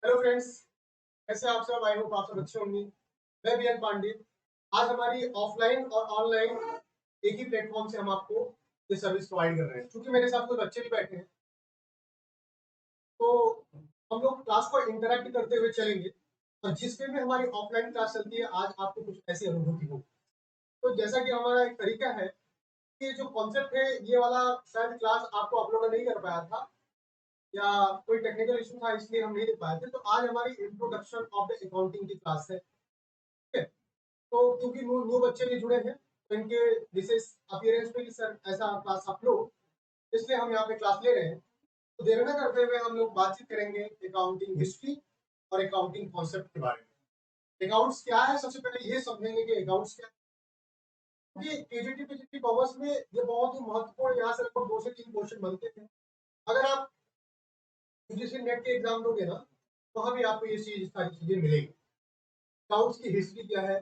Hello friends, कैसे आप सब? आई होप आप सब अच्छे होंगे। मैं बीएन पांडे। आज हमारी ऑफलाइन और ऑनलाइन एक ही प्लेटफॉर्म से हम आपको ये सर्विस प्रोवाइड कर रहे हैं। क्योंकि मेरे साथ कुछ बच्चे भी बैठे हैं, तो हम लोग क्लास को इंटरैक्ट करते हुए चलेंगे। और जिसमें भी हमारी ऑफलाइन क्लास चलती है, आज आपको कुछ ऐसी अनुभूति हो। तो जैसा कि हमारा एक तरीका है कि जो कॉन्सेप्ट है, ये वाला शायद क्लास आपको अपलोड नहीं कर पाया था या कोई टेक्निकल इशू था, इसलिए हम नहीं दे पाए थे। तो आज हमारी इंट्रोडक्शन ऑफ द अकाउंटिंग की क्लास है। ठीक है? तो क्योंकि न्यू न्यू बच्चे भी जुड़े हैं, तो इनके विशेष अपीयरेंस पे कि सर ऐसा क्लास आप लो, इसलिए हम यहाँ पे क्लास ले रहे हैं। तो देर न करते हुए हम लोग बातचीत करेंगे अकाउंटिंग हिस्ट्री और अकाउंटिंग कॉन्सेप्ट के बारे में। अकाउंट्स क्या है, सबसे पहले ये समझेंगे कि अकाउंट्स क्या है। क्योंकि केजीटी पीजीटी कॉमर्स में ये बहुत ही महत्वपूर्ण, यहाँ से लगभग 2 से 3 क्वेश्चन बनते हैं। अगर आप यूजीसी नेट के एग्जाम दोगे ना, वहां भी आपको ये सारी चीजें मिलेगी। अकाउंट्स की हिस्ट्री क्या है,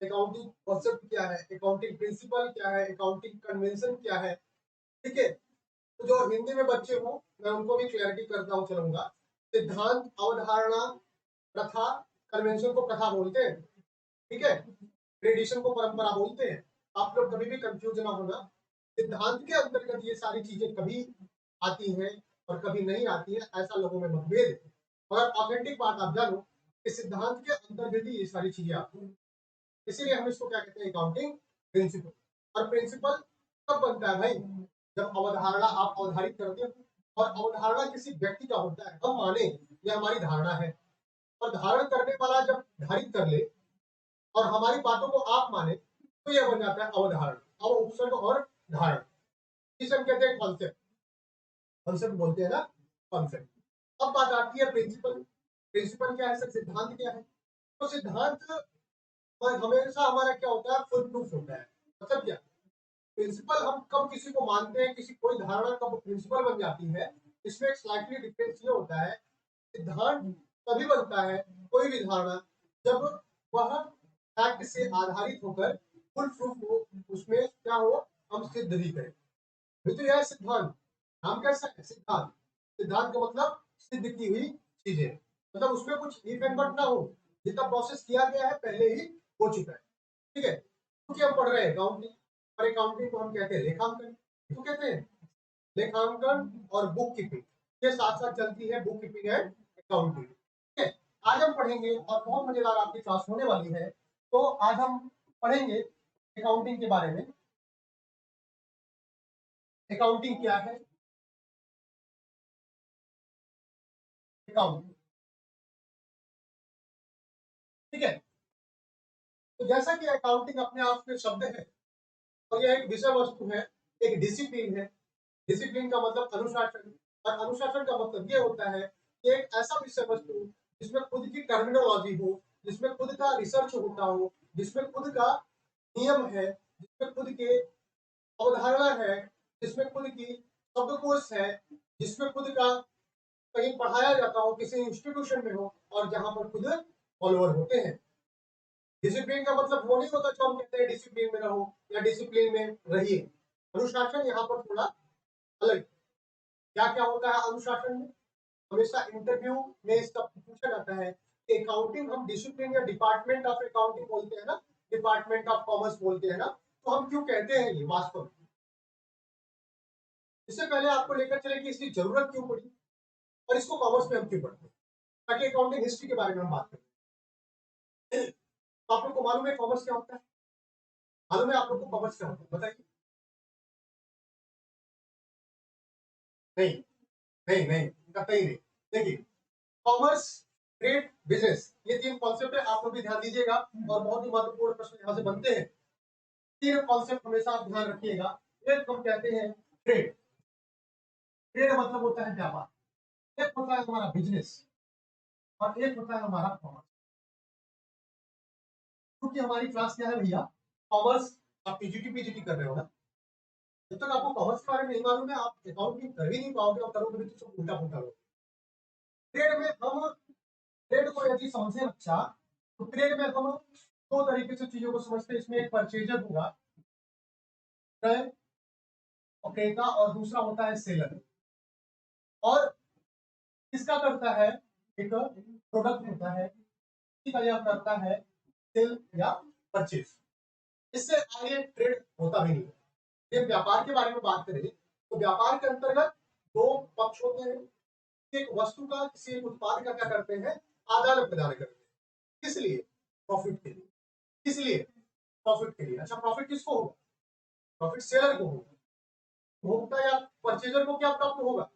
अकाउंटिंग कॉन्सेप्ट क्या है, अकाउंटिंग प्रिंसिपल क्या है, अकाउंटिंग कन्वेंशन क्या है। ठीक है? तो जो हिंदी में बच्चे हो, मैं उनको भी क्लैरिटी करता हूँ चलूंगा। सिद्धांत, अवधारणा, प्रथा। कन्वेंशन को प्रथा बोलते हैं, ठीक है। ट्रेडिशन को परंपरा बोलते हैं। आप लोग कभी भी कंफ्यूज ना होना। सिद्धांत के अंतर्गत ये सारी चीजें कभी आती हैं और कभी नहीं आती है, ऐसा लोगों में मतभेद है। मगर ऑथेंटिक बात आप जानो कि सिद्धांत के अंतर्गत ही ये सारी चीजें आती हैं। इसीलिए हम इसको क्या कहते हैं, अकाउंटिंग प्रिंसिपल। और प्रिंसिपल कब बनता है भाई? जब अवधारणा आप अवधारित करते हो। और अवधारणा किसी व्यक्ति का होता है, हम माने ये हमारी धारणा है। और धारण करने वाला जब धारित कर ले और हमारी बातों को आप माने, तो यह बन जाता है अवधारण। अब उपसर्ग और धारण, इसे हम कहते हैं कॉन्सेप्ट। कॉन्सेप्ट बोलते हैं ना, कॉन्सेप्ट। अब बात आती है प्रिंसिपल। प्रिंसिपल क्या है सर? सिद्धांत क्या है? तो सिद्धांत हमेशा हमारा क्या होता है, फुल प्रूफ होता है। मतलब क्या, प्रिंसिपल हम कब किसी को मानते हैं, किसी कोई धारणा कब प्रिंसिपल बन जाती है, इसमें एक स्लाइटली डिफरेंस ये होता है। सिद्धांत तभी बनता है कोई भी धारणा जब वह फैक्ट से आधारित होकर फुल प्रूफ हो, उसमें क्या हो, हम सिद्ध भी करें। तो यह सिद्धांत, हम कैसा है सिद्धांत? सिद्धांत का मतलब सिद्ध की हुई चीजें, मतलब उसमें कुछ इफ एंड बट ना हो, जितना प्रोसेस किया गया है पहले ही हो चुका है। ठीक है? क्योंकि हम पढ़ रहे हैं अकाउंटिंग, और अकाउंटिंग को हम कहते हैं लेखांकन। तो कहते हैं लेखांकन और बुक कीपिंग, ये साथ साथ चलती है, बुक कीपिंग एंड अकाउंटिंग। ठीक है? आज हम पढ़ेंगे और बहुत मजेदार आपकी क्लास होने वाली है। तो आज हम पढ़ेंगे अकाउंटिंग के बारे में। अकाउंटिंग क्या है, अकाउंटिंग। ठीक है? तो जैसा कि अकाउंटिंग अपने आप में शब्द है, और यह एक विषय वस्तु है, एक डिसिप्लिन है। डिसिप्लिन का मतलब अनुशासन, और अनुशासन का मतलब ये होता है कि एक ऐसा विषय वस्तु जिसमें खुद की टर्मिनोलॉजी हो, जिसमें खुद का रिसर्च होता हो, जिसमें खुद का नियम है, जिसमें खुद के अवधारणा है, जिसमें खुद की शब्दकोश है, जिसमें खुद का कहीं पढ़ाया जाता हो, किसी इंस्टीट्यूशन में हो, और जहां पर खुद फॉलोअर होते हैं। डिसिप्लिन का मतलब वो नहीं होता जो हम कहते हैं डिसिप्लिन में रहो या डिसिप्लिन में रहिए। अनुशासन यहाँ पर थोड़ा अलग। क्या क्या होता है अनुशासन में? हमेशा इंटरव्यू में इसका पूछा जाता है कि अकाउंटिंग हम डिसिप्लिन या डिपार्टमेंट ऑफ अकाउंटिंग बोलते हैं ना, डिपार्टमेंट ऑफ कॉमर्स बोलते हैं ना, तो हम क्यों कहते हैं ये वास्तव में? इससे पहले आपको लेकर चले कि इसकी जरूरत क्यों पड़ी और इसको कॉमर्स में हम क्यों पढ़ते हैं, ताकि अकाउंटिंग हिस्ट्री के बारे में हम बात करें। तो आप लोग को मालूम है कॉमर्स क्या होता है? मालूम है आप लोग को कॉमर्स क्या होता है? बताइए। नहीं, नहीं नहीं, कतई नहीं। देखिए, कॉमर्स, ट्रेड, बिजनेस, ये 3 कॉन्सेप्ट है। आप लोग भी ध्यान दीजिएगा, और बहुत ही महत्वपूर्ण प्रश्न यहाँ से बनते हैं। 3 कॉन्सेप्ट हमेशा आप ध्यान रखिएगा। एक हम कहते हैं ट्रेड। ट्रेड मतलब होता है व्यापार। एक होता है हमारा बिजनेस, और एक होता है हमारा कॉमर्स। क्योंकि हमारी क्लास क्या है भैया, कॉमर्स। आप पीजीटी पीजीटी कर रहे हो ना, जब तक आपको कॉमर्स के बारे में नहीं मालूम है, आप अकाउंटिंग कर ही नहीं पाओगे, और करोगे भी तो सब उल्टा पुल्टा हो। ट्रेड में हम, ट्रेड को यदि समझे अच्छा, तो ट्रेड में हम 2 तरीके से चीजों को समझते हैं। इसमें एक परचेजर होगा, क्रय और क्रेता, और दूसरा होता है सेलर। और किसका करता है, एक प्रोडक्ट होता है, इसी का यह करता है सेल या परचेज, इससे आगे ट्रेड होता भी नहीं है। जब व्यापार के बारे में बात करें तो व्यापार के अंतर्गत दो पक्ष होते हैं, एक वस्तु का किसी एक उत्पाद का क्या करते हैं, आदान प्रदान करते हैं, किस लिए, प्रॉफिट के लिए, किस लिए, प्रॉफिट के लिए। अच्छा, प्रॉफिट किसको होगा, प्रॉफिट सेलर को होगा, उपभोक्ता या परचेजर को क्या प्राप्त होगा,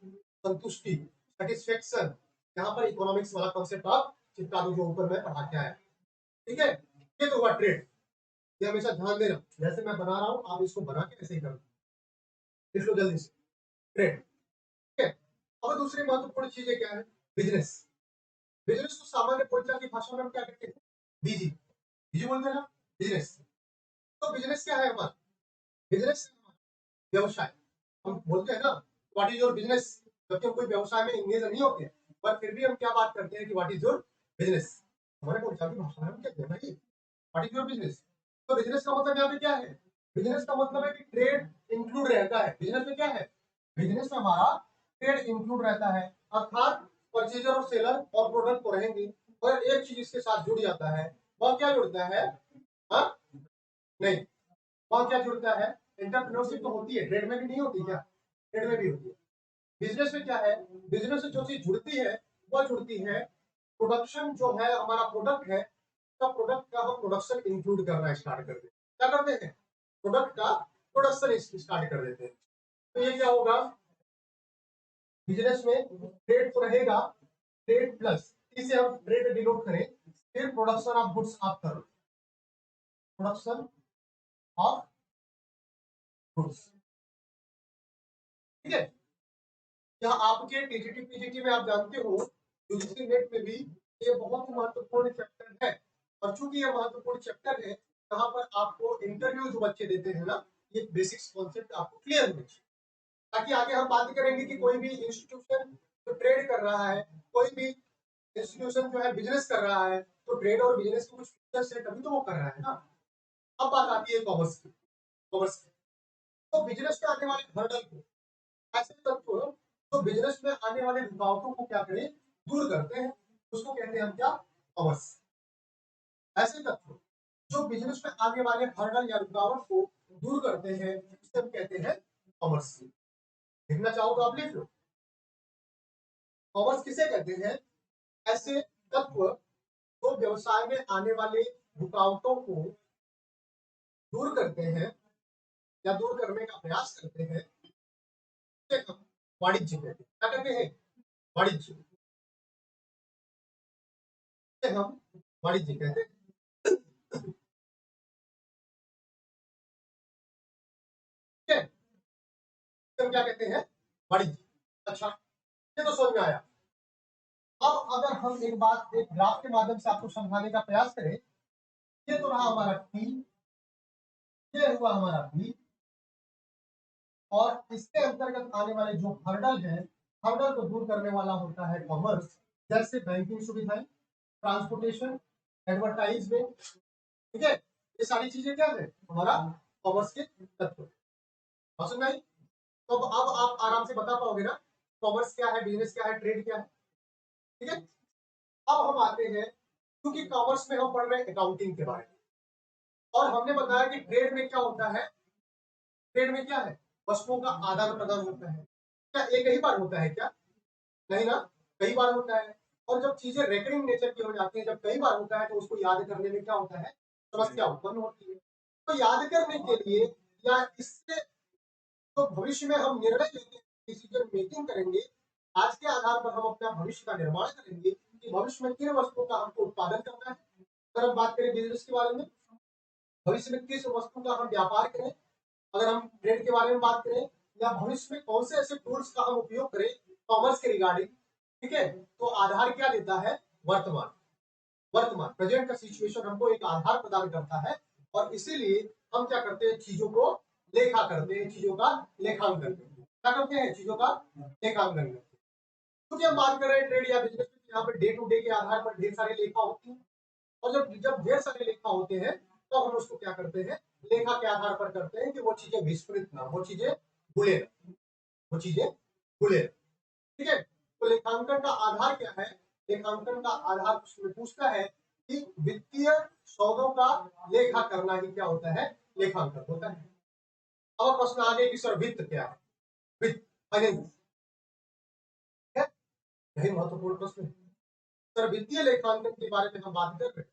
संतुष्टि, सेटिस्फेक्शन। यहाँ पर इकोनॉमिक्स वाला कॉन्सेप्ट आप चिपका दो जो ऊपर में पढ़ा के आया, ठीक है। ये तो हुआ ट्रेड, ये हमेशा ध्यान देना, जैसे मैं बना रहा हूँ आप इसको बना के ऐसे ही करना, लिख लो जल्दी से, ट्रेड, ठीक है। अब दूसरी महत्वपूर्ण चीजें क्या है, बिजनेस। बिजनेस को सामान्य बोलचाल की भाषा में हम क्या कहते हैं, बीजी, बीजी बोलते हैं ना, बिजनेस। तो बिजनेस क्या है हमारा, बिजनेस व्यवसाय। हम बोलते हैं ना व्हाट इज योर बिजनेस, जबकि हम कोई व्यवसाय में इंगेज नहीं होते, पर फिर भी हम क्या बात करते हैं कि व्हाट इज योर बिजनेस। हमारे बोलचाल की भाषा में हम कहते हैं भाई व्हाट इज योर बिजनेस। तो बिजनेस का मतलब यहाँ पे क्या है, बिजनेस का मतलब है कि ट्रेड इंक्लूड रहता है। बिजनेस में क्या है, बिजनेस में हमारा ट्रेड इंक्लूड रहता है, अर्थात परचेजर और सेलर और प्रोडक्ट तो रहेंगे, और एक चीज इसके साथ जुड़ जाता है, वह क्या जुड़ता है, हाँ नहीं, वह क्या जुड़ता है, एंटरप्रेन्योरशिप तो होती है, ट्रेड में भी नहीं होती क्या, ट्रेड में भी होती है। बिजनेस में क्या है, बिजनेस से जो चीज जुड़ती है वह जुड़ती है प्रोडक्शन, जो है हमारा प्रोडक्ट है, तो प्रोडक्ट का हम प्रोडक्शन इंक्लूड करना स्टार्ट कर देते हैं, क्या करते हैं, प्रोडक्ट का प्रोडक्शन स्टार्ट कर देते हैं। तो ये क्या होगा, बिजनेस में ट्रेड तो रहेगा, ट्रेड प्लस इसे हम ट्रेड डिनोट करें, फिर प्रोडक्शन ऑफ गुड्स आप करो, प्रोडक्शन ऑफ गुड्स, ठीक है। क्या आपके टीजीटी पीजीटी में आप जानते हो, यूजीसी नेट में भी ये बहुत ही महत्वपूर्ण चैप्टर है, और चूंकि ये महत्वपूर्ण चैप्टर है, यहाँ पर आपको इंटरव्यू जो बच्चे देते हैं ना, ये बेसिक्स कॉन्सेप्ट आपको क्लियर होने चाहिए, ताकि आगे हम बात करेंगे कि कोई भी इंस्टीट्यूशन जो ट्रेड कर रहा है, कोई भी इंस्टीट्यूशन जो है बिजनेस कर रहा है, तो ट्रेड और बिजनेस के कुछ फीचर्स है तभी तो वो कर रहा है ना। अब बात आती है कॉमर्स की, कॉमर्स की, तो बिजनेस में आने वाले हर्डल को, ऐसे तत्व तो बिजनेस में आने वाले रुकावटों को क्या करें, दूर करते हैं, उसको कहते हैं हम क्या, कॉमर्स। ऐसे तत्व जो बिजनेस में आने वाले हर्डल या रुकावट को दूर करते हैं, उसे हम कहते हैं कॉमर्स। लिखना चाहो तो आप लिख लो, कॉमर्स किसे कहते हैं, ऐसे तत्व जो व्यवसाय में आने वाले रुकावटों को दूर करते हैं या दूर करने का प्रयास करते हैं, उसे हम वाणिज्य कहते हैं। क्या कहते हैं, वाणिज्य, उसे हम वाणिज्य कहते हैं, ठीक है। हम क्या कहते हैं, वाणिज्य। अच्छा, ये तो समझ में आया। अब अगर हम एक बात एक ग्राफ के माध्यम से आपको समझाने का प्रयास करें, ये तो रहा हमारा टी, ये हुआ हमारा बी, और इसके अंतर्गत आने वाले जो हर्डल है, हर्डल को दूर करने वाला होता है कॉमर्स, जैसे बैंकिंग सुविधाएं, ट्रांसपोर्टेशन, एडवर्टाइजमेंट, ठीक है। ये सारी चीजें क्या है, हमारा कॉमर्स के तत्व। समझ में आई? तो अब आप आराम से बता पाओगे ना कॉमर्स क्या है, बिजनेस क्या है, ट्रेड क्या है, ठीक है। अब हम आते हैं, क्योंकि कॉमर्स में हम पढ़ रहे हैं अकाउंटिंग के बारे में, और हमने बताया कि ट्रेड में क्या होता है, ट्रेड में क्या है, वस्तुओं का आदान प्रदान होता है। क्या एक ही बार होता है क्या, नहीं ना, कई बार होता है। और जब चीजें रेकरिंग नेचर की हो जाती है, जब कई बार होता है, तो उसको याद करने में क्या होता है, समस्या उत्पन्न होती है। तो याद करने के लिए या इससे तो भविष्य में हम निर्णय लेते हैं, डिसीजन मेकिंग करेंगे, आज के आधार पर हम अपना भविष्य का निर्माण करेंगे कि भविष्य में किन वस्तुओं का हमको उत्पादन करना है। अगर हम बात करें बिजनेस के बारे में, भविष्य में किस वस्तु का हम व्यापार करें, अगर हम ट्रेड के बारे में बात करें, या भविष्य में कौन से ऐसे टूल्स का हम उपयोग करें कॉमर्स के रिगार्डिंग, ठीक है। तो आधार क्या देता है, वर्तमान, वर्तमान प्रेजेंट का सिचुएशन हमको एक आधार प्रदान करता है, और इसीलिए हम क्या करते हैं, चीजों को लेखा करते हैं, चीजों का लेखांकन करते हैं। क्या करते हैं, चीजों का लेखांकन करते हैं। क्योंकि हम बात कर रहे हैं ट्रेड या बिजनेस में, यहाँ पर डे टू डे के आधार पर ढेर सारे लेखा होती हैं, और जब जब ढेर सारे लेखा होते हैं, तो हम उसको क्या करते हैं, लेखा के आधार पर करते हैं कि वो चीजें विस्मृत ना, वो चीजें भूले ना, वो चीजें भूले, ठीक है। तो लेखांकन का आधार क्या है, लेखांकन का आधार उसमें पूछता है कि वित्तीय सौदों का लेखा करना ही क्या होता है, लेखांकन होता है। अब प्रश्न आ गया कि सर वित्त क्या है, वित्त फाइनेंस है, यही महत्वपूर्ण प्रश्न है। सर वित्तीय लेखांकन के बारे में हम बात कर रहे हैं,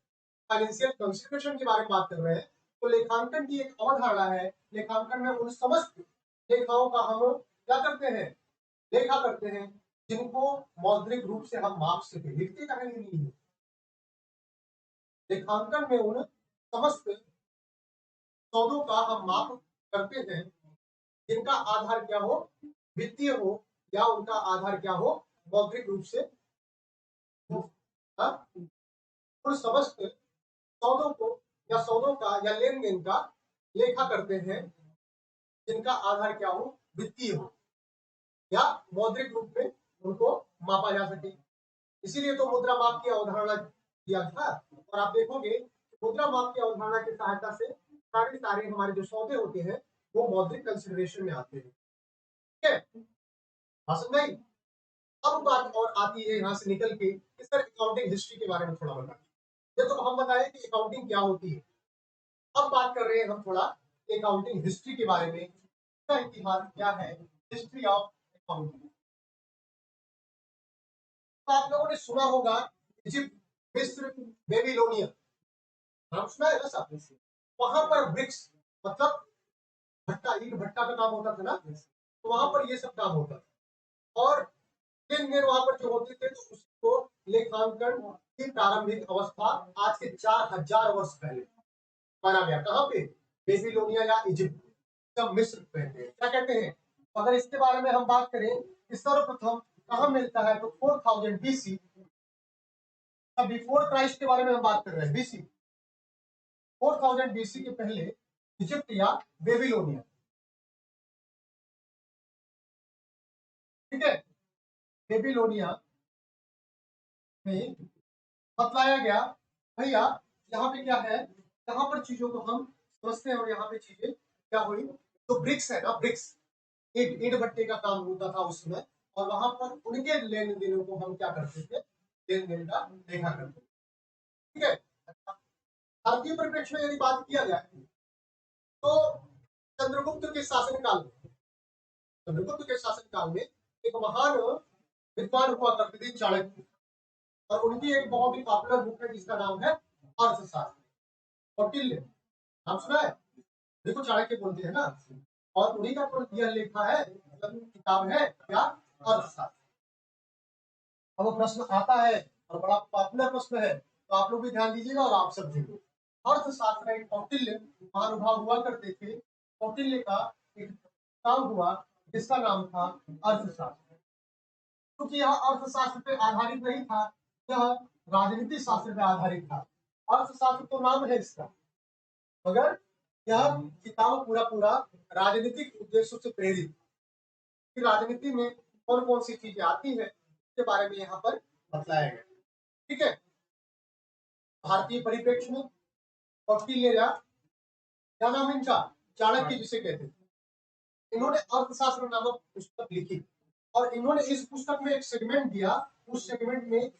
फाइनेंशियल कंसिडरेशन के बारे में बात कर रहे हैं, तो लेखांकन की एक अवधारणा है। लेखांकन में उन समस्त लेखाओं का हम क्या करते हैं, लेखा करते हैं, जिनको मौद्रिक रूप से हम माप सके, लिखते करेंगे नहीं है। लेखांकन में उन समस्त सौदों का हम माप करते हैं जिनका आधार क्या हो, वित्तीय हो, या उनका आधार क्या हो, मौद्रिक रूप से हो। उन समस्त सौदों को या सौदों का या लेन देन का लेखा करते हैं जिनका आधार क्या हो, वित्तीय हो या मौद्रिक रूप में उनको मापा जा सके। इसीलिए तो मुद्रा माप की अवधारणा किया था। और आप देखोगे मुद्रा माप की अवधारणा की सहायता से सारे हमारे जो सौदे होते हैं वो मौद्रिक कंसिडरेशन में आते हैं। ठीक है, समझ में आई? अब बात और आती है यहाँ से निकल के कि सर अकाउंटिंग हिस्ट्री के बारे में थोड़ा बताइए। ये तो हम बताएं कि अकाउंटिंग क्या होती है। अब बात कर रहे हैं हम थोड़ा अकाउंटिंग हिस्ट्री के बारे में, इसका इतिहास क्या है, हिस्ट्री ऑफ अकाउंटिंग। तो आप लोगों ने सुना होगा इजिप्ट, मिस्र, बेबीलोनिया, नाम सुना है ना सब? वहां पर ब्रिक्स मतलब भट्टा, ईंट भट्टा का काम होता था ना, तो वहां पर ये सब काम होता था। और दिन दिन वहां पर जो होते थे तो उसको लेखांकन की प्रारंभिक अवस्था आज से 4000 वर्ष पहले माना गया। कहाँ पे? बेबीलोनिया या इजिप्ट, जब मिस्र कहते हैं, क्या कहते हैं। अगर इसके बारे में हम बात करें कि सर्वप्रथम कहाँ मिलता है तो 4000 BC, बिफोर क्राइस्ट के बारे में हम बात कर रहे हैं, BC 4000 BC के पहले इजिप्ट या बेबीलोनिया, ठीक है, बेबीलोनिया में बतलाया गया भैया यहाँ पे क्या है, यहाँ पर चीजों को हम समझते हैं और यहाँ पे चीजें क्या हुई। तो ब्रिक्स है ना, ब्रिक्स ईंट ईंट भट्टे का काम होता था उस समय, और वहां पर उनके लेन देनों को हम क्या करते थे, लेन देन का देखा करते थे। ठीक है, भारतीय परिप्रेक्ष्य में यदि बात किया जाए तो चंद्रगुप्त के शासनकाल में, चंद्रगुप्त के शासनकाल में एक महान विद्वान हुआ करते थे चाणक्य, और उनकी एक बहुत ही पॉपुलर बुक है जिसका नाम है अर्थशास्त्र, कौटिल्य, नाम सुना है? देखो चाणक्य बोलते हैं ना, और उन्हीं का यह लेखा है, मतलब किताब है क्या, अर्थशास्त्र। अब वो प्रश्न आता है और बड़ा पॉपुलर प्रश्न है, तो आप लोग भी ध्यान दीजिएगा और आप सब भी। अर्थशास्त्र एक कौटिल्य महानुभाव हुआ करते थे, कौटिल्य का एक काम हुआ जिसका नाम था अर्थशास्त्र। क्योंकि यह अर्थशास्त्र पे आधारित नहीं था, यह राजनीति शास्त्र पे आधारित था। अर्थशास्त्र तो नाम है इसका, मगर यह किताब पूरा पूरा राजनीतिक उद्देश्यों से प्रेरित, कि राजनीति में कौन कौन सी चीजें आती है इसके बारे में यहाँ पर बतलाया गया। ठीक है, भारतीय परिप्रेक्ष्य में कौटिल्य या क्या नाम इनका, चाणक्य जिसे कहते हैं, इन्होंने अर्थशास्त्र नामक पुस्तक लिखी, और इन्होंने इस पुस्तक में एक सेगमेंट दिया। उस सेगमेंट में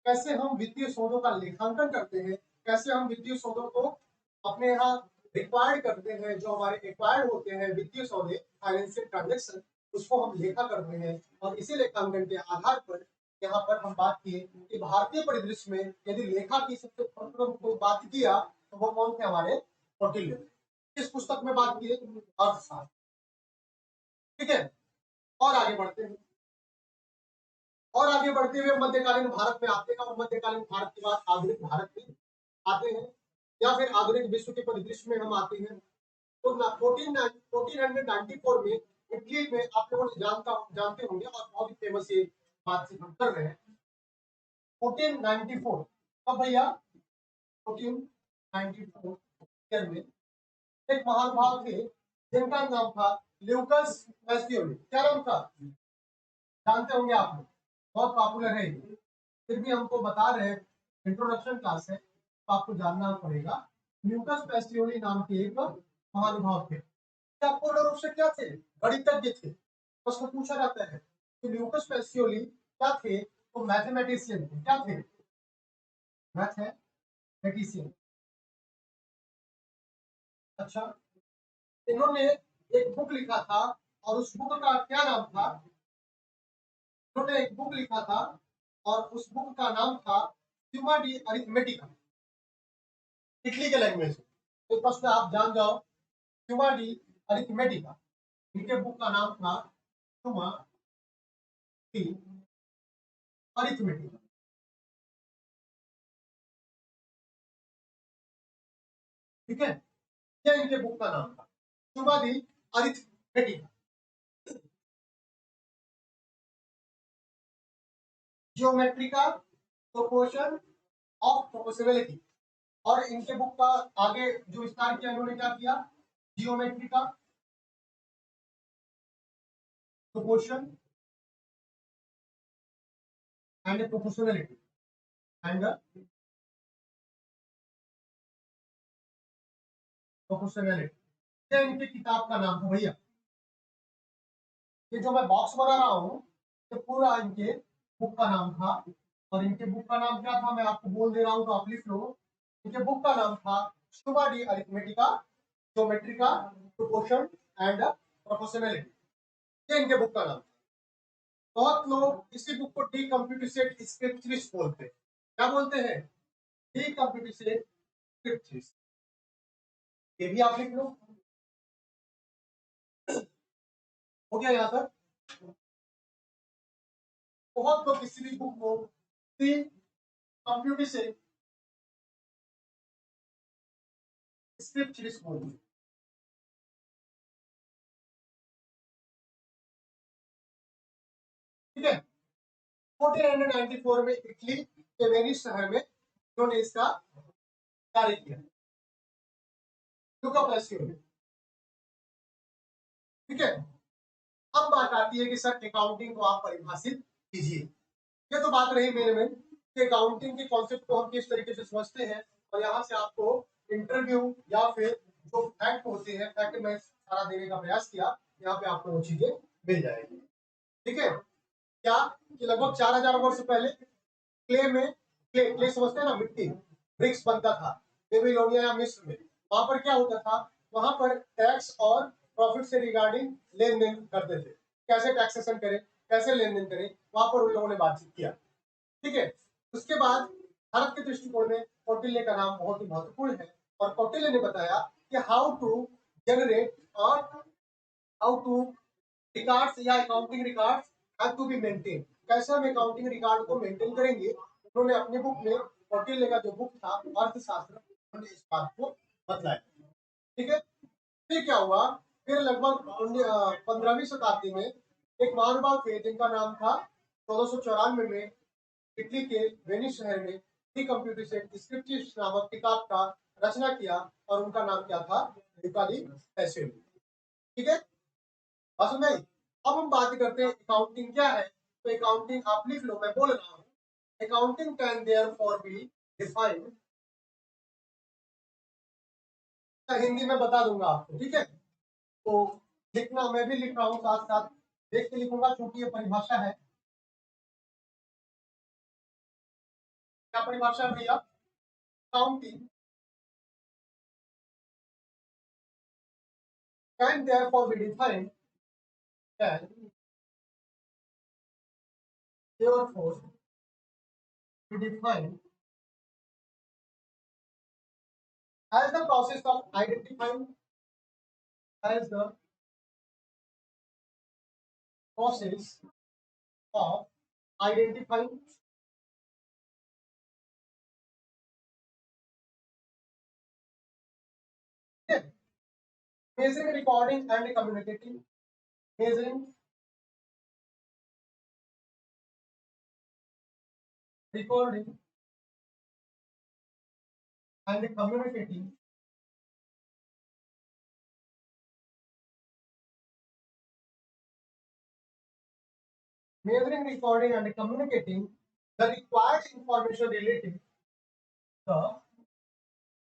कैसे हम वित्तीय सौदों का लेखांकन करते हैं, कैसे हम वित्तीय सौदों को अपने यहाँ रिक्वायर्ड करते हैं, जो हमारे रिक्वायर्ड होते हैं वित्तीय सौदे, फाइनेंशियल ट्रांजेक्शन, उसको हम लेखा करते हैं। और इसी लेखांकन के आधार पर यहाँ पर हम बात किए कि भारतीय परिदृश्य में यदि लेखा की सबसे प्रथम को बात किया तो वो कौन थे, हमारे कौटिल्य। इस पुस्तक में बात की अर्थशास्त्र। ठीक है, और आगे बढ़ते हैं, और आगे बढ़ते हुए मध्यकालीन भारत में आते हैं, और मध्यकालीन भारत के बाद आधुनिक भारत में आते हैं, या फिर आधुनिक विश्व के परिदृश्य में हम आते हैं। तो 1494 में इटली में, आप लोगों ने जानते होंगे और बहुत ही फेमस ये बातचीत हम कर रहे हैं। 1494 कब भैया, 1494 में एक महानुभाव थे जिनका नाम था ल्यूकस पैसियोली। क्या नाम था, जानते होंगे आप लोग, बहुत पॉपुलर है ये, फिर भी हमको बता रहे हैं, इंट्रोडक्शन क्लास है तो आपको जानना पड़ेगा। ल्यूकस पैसियोली नाम के एक महानुभाव थे, क्या पूर्ण रूप से क्या थे, गणितज्ञ थे। प्रश्न पूछा जाता है कि ल्यूकस पैसियोली क्या थे, तो मैथमेटिशियन थे, क्या थे? मैथमेटिशियन। अच्छा, इन्होंने एक बुक लिखा था और उस बुक का क्या नाम था? इन्होंने एक बुक लिखा था और उस बुक का नाम था स्यूमा डी अरिथमेटिका, इटली के लैंग्वेज में। तो फर्स्ट आप जान जाओ, स्यूमा डी अरिथमेटिका, इनके बुक का नाम था स्यूमा डी अरिथमेटिका। ठीक है, ये इनके बुक का नाम था, स्यूमा डी अरिथमेटिका। जियोमेट्रिका प्रोपोर्शन ऑफ प्रोपोर्शनलिटी, और इनके बुक का आगे जो विस्तार किया इन्होंने क्या किया? Geometrica proportion and proportionality and proportionality, ये इनके किताब का नाम था भैया। ये जो मैं बॉक्स बना रहा हूँ ये पूरा इनके बुक का नाम था, और इनके बुक का नाम क्या था मैं आपको बोल दे रहा हूँ तो आप लिख लो। इनके बुक का नाम था स्यूमा डी अरिथमेटिका, ज्योमेट्रिका प्रोपोर्शन एंड प्रोपोर्शनलिटी, ये इनके बुक का नाम। बहुत लोग इसी बुक को डी कंप्यूटिसेट स्क्रिप्चरिस बोलते हैं। क्या बोलते हैं? डी कंप्यूटिसेट स्क्रिप्चरिस। ये भी आप लिख लो। हो गया यहाँ तक? बहुत लोग किसी भी बुक को डी कंप्यूटिसेट स्क्रिप्चरिस बोलते हैं। ठीक है, 1494 में इटली के वेनिस शहर में इन्होंने इसका कार्य किया, लुका प्रेसियो में। ठीक है, अब बात आती है कि सर अकाउंटिंग को आप परिभाषित कीजिए। ये तो बात रही मेरे में कि अकाउंटिंग के कॉन्सेप्ट को हम किस तरीके से समझते हैं, और यहाँ से आपको इंटरव्यू या फिर जो फैक्ट होते हैं, फैक्ट मैं सारा देने का प्रयास किया, यहाँ पे आपको वो चीजें मिल जाएगी। ठीक है, क्या कि लगभग 4000 वर्ष पहले क्ले में, क्ले समझते हैं ना, मिट्टी, ब्रिक्स बनता था बेबीलोनिया या मिस्र में। वहां पर क्या होता था? वहां पर टैक्स और प्रॉफिट से रिगार्डिंग लेन देन करते थे, कैसे टैक्सेशन करें, कैसे लेन देन करें, वहां पर उन लोगों ने बातचीत किया। ठीक है, उसके बाद भारत के दृष्टिकोण में कौटिल्य का नाम बहुत ही महत्वपूर्ण है, और कौटिल्य ने बताया कि हाउ टू जनरेट और हाउ टू रिकॉर्ड्स या accounting records have to be maintain, कैसे हम अकाउंटिंग रिकॉर्ड को मेंटेन करेंगे। उन्होंने अपनी बुक में, कौटिल्य का जो बुक था अर्थशास्त्र, उन्होंने इस बात को बतलाया। ठीक है, फिर क्या हुआ? फिर लगभग 15वीं शताब्दी में एक महानुभाव थे जिनका नाम था 1494 में इटली के वेनिस शहर में डी कंप्यूटेशन स्क्रिप्चरिस नामक किताब का रचना किया, और उनका नाम क्या था? लुका डी प्रेसियो। ठीक है, बस नहीं। अब हम बात करते हैं अकाउंटिंग क्या है। तो अकाउंटिंग आप लिख लो, मैं बोल रहा हूँ। Accounting can therefore be defined, Hindi में बता दूंगा आपको। ठीक है, तो लिखना, मैं भी लिख रहा हूँ साथ साथ, देख के लिखूंगा क्योंकि ये परिभाषा है। क्या परिभाषा है भैया? Accounting can therefore be defined, can therefore be defined as the process of identifying, as the process of identifying measuring, recording and communicating, measuring, recording and communicating measuring, recording and communicating the required information relating, the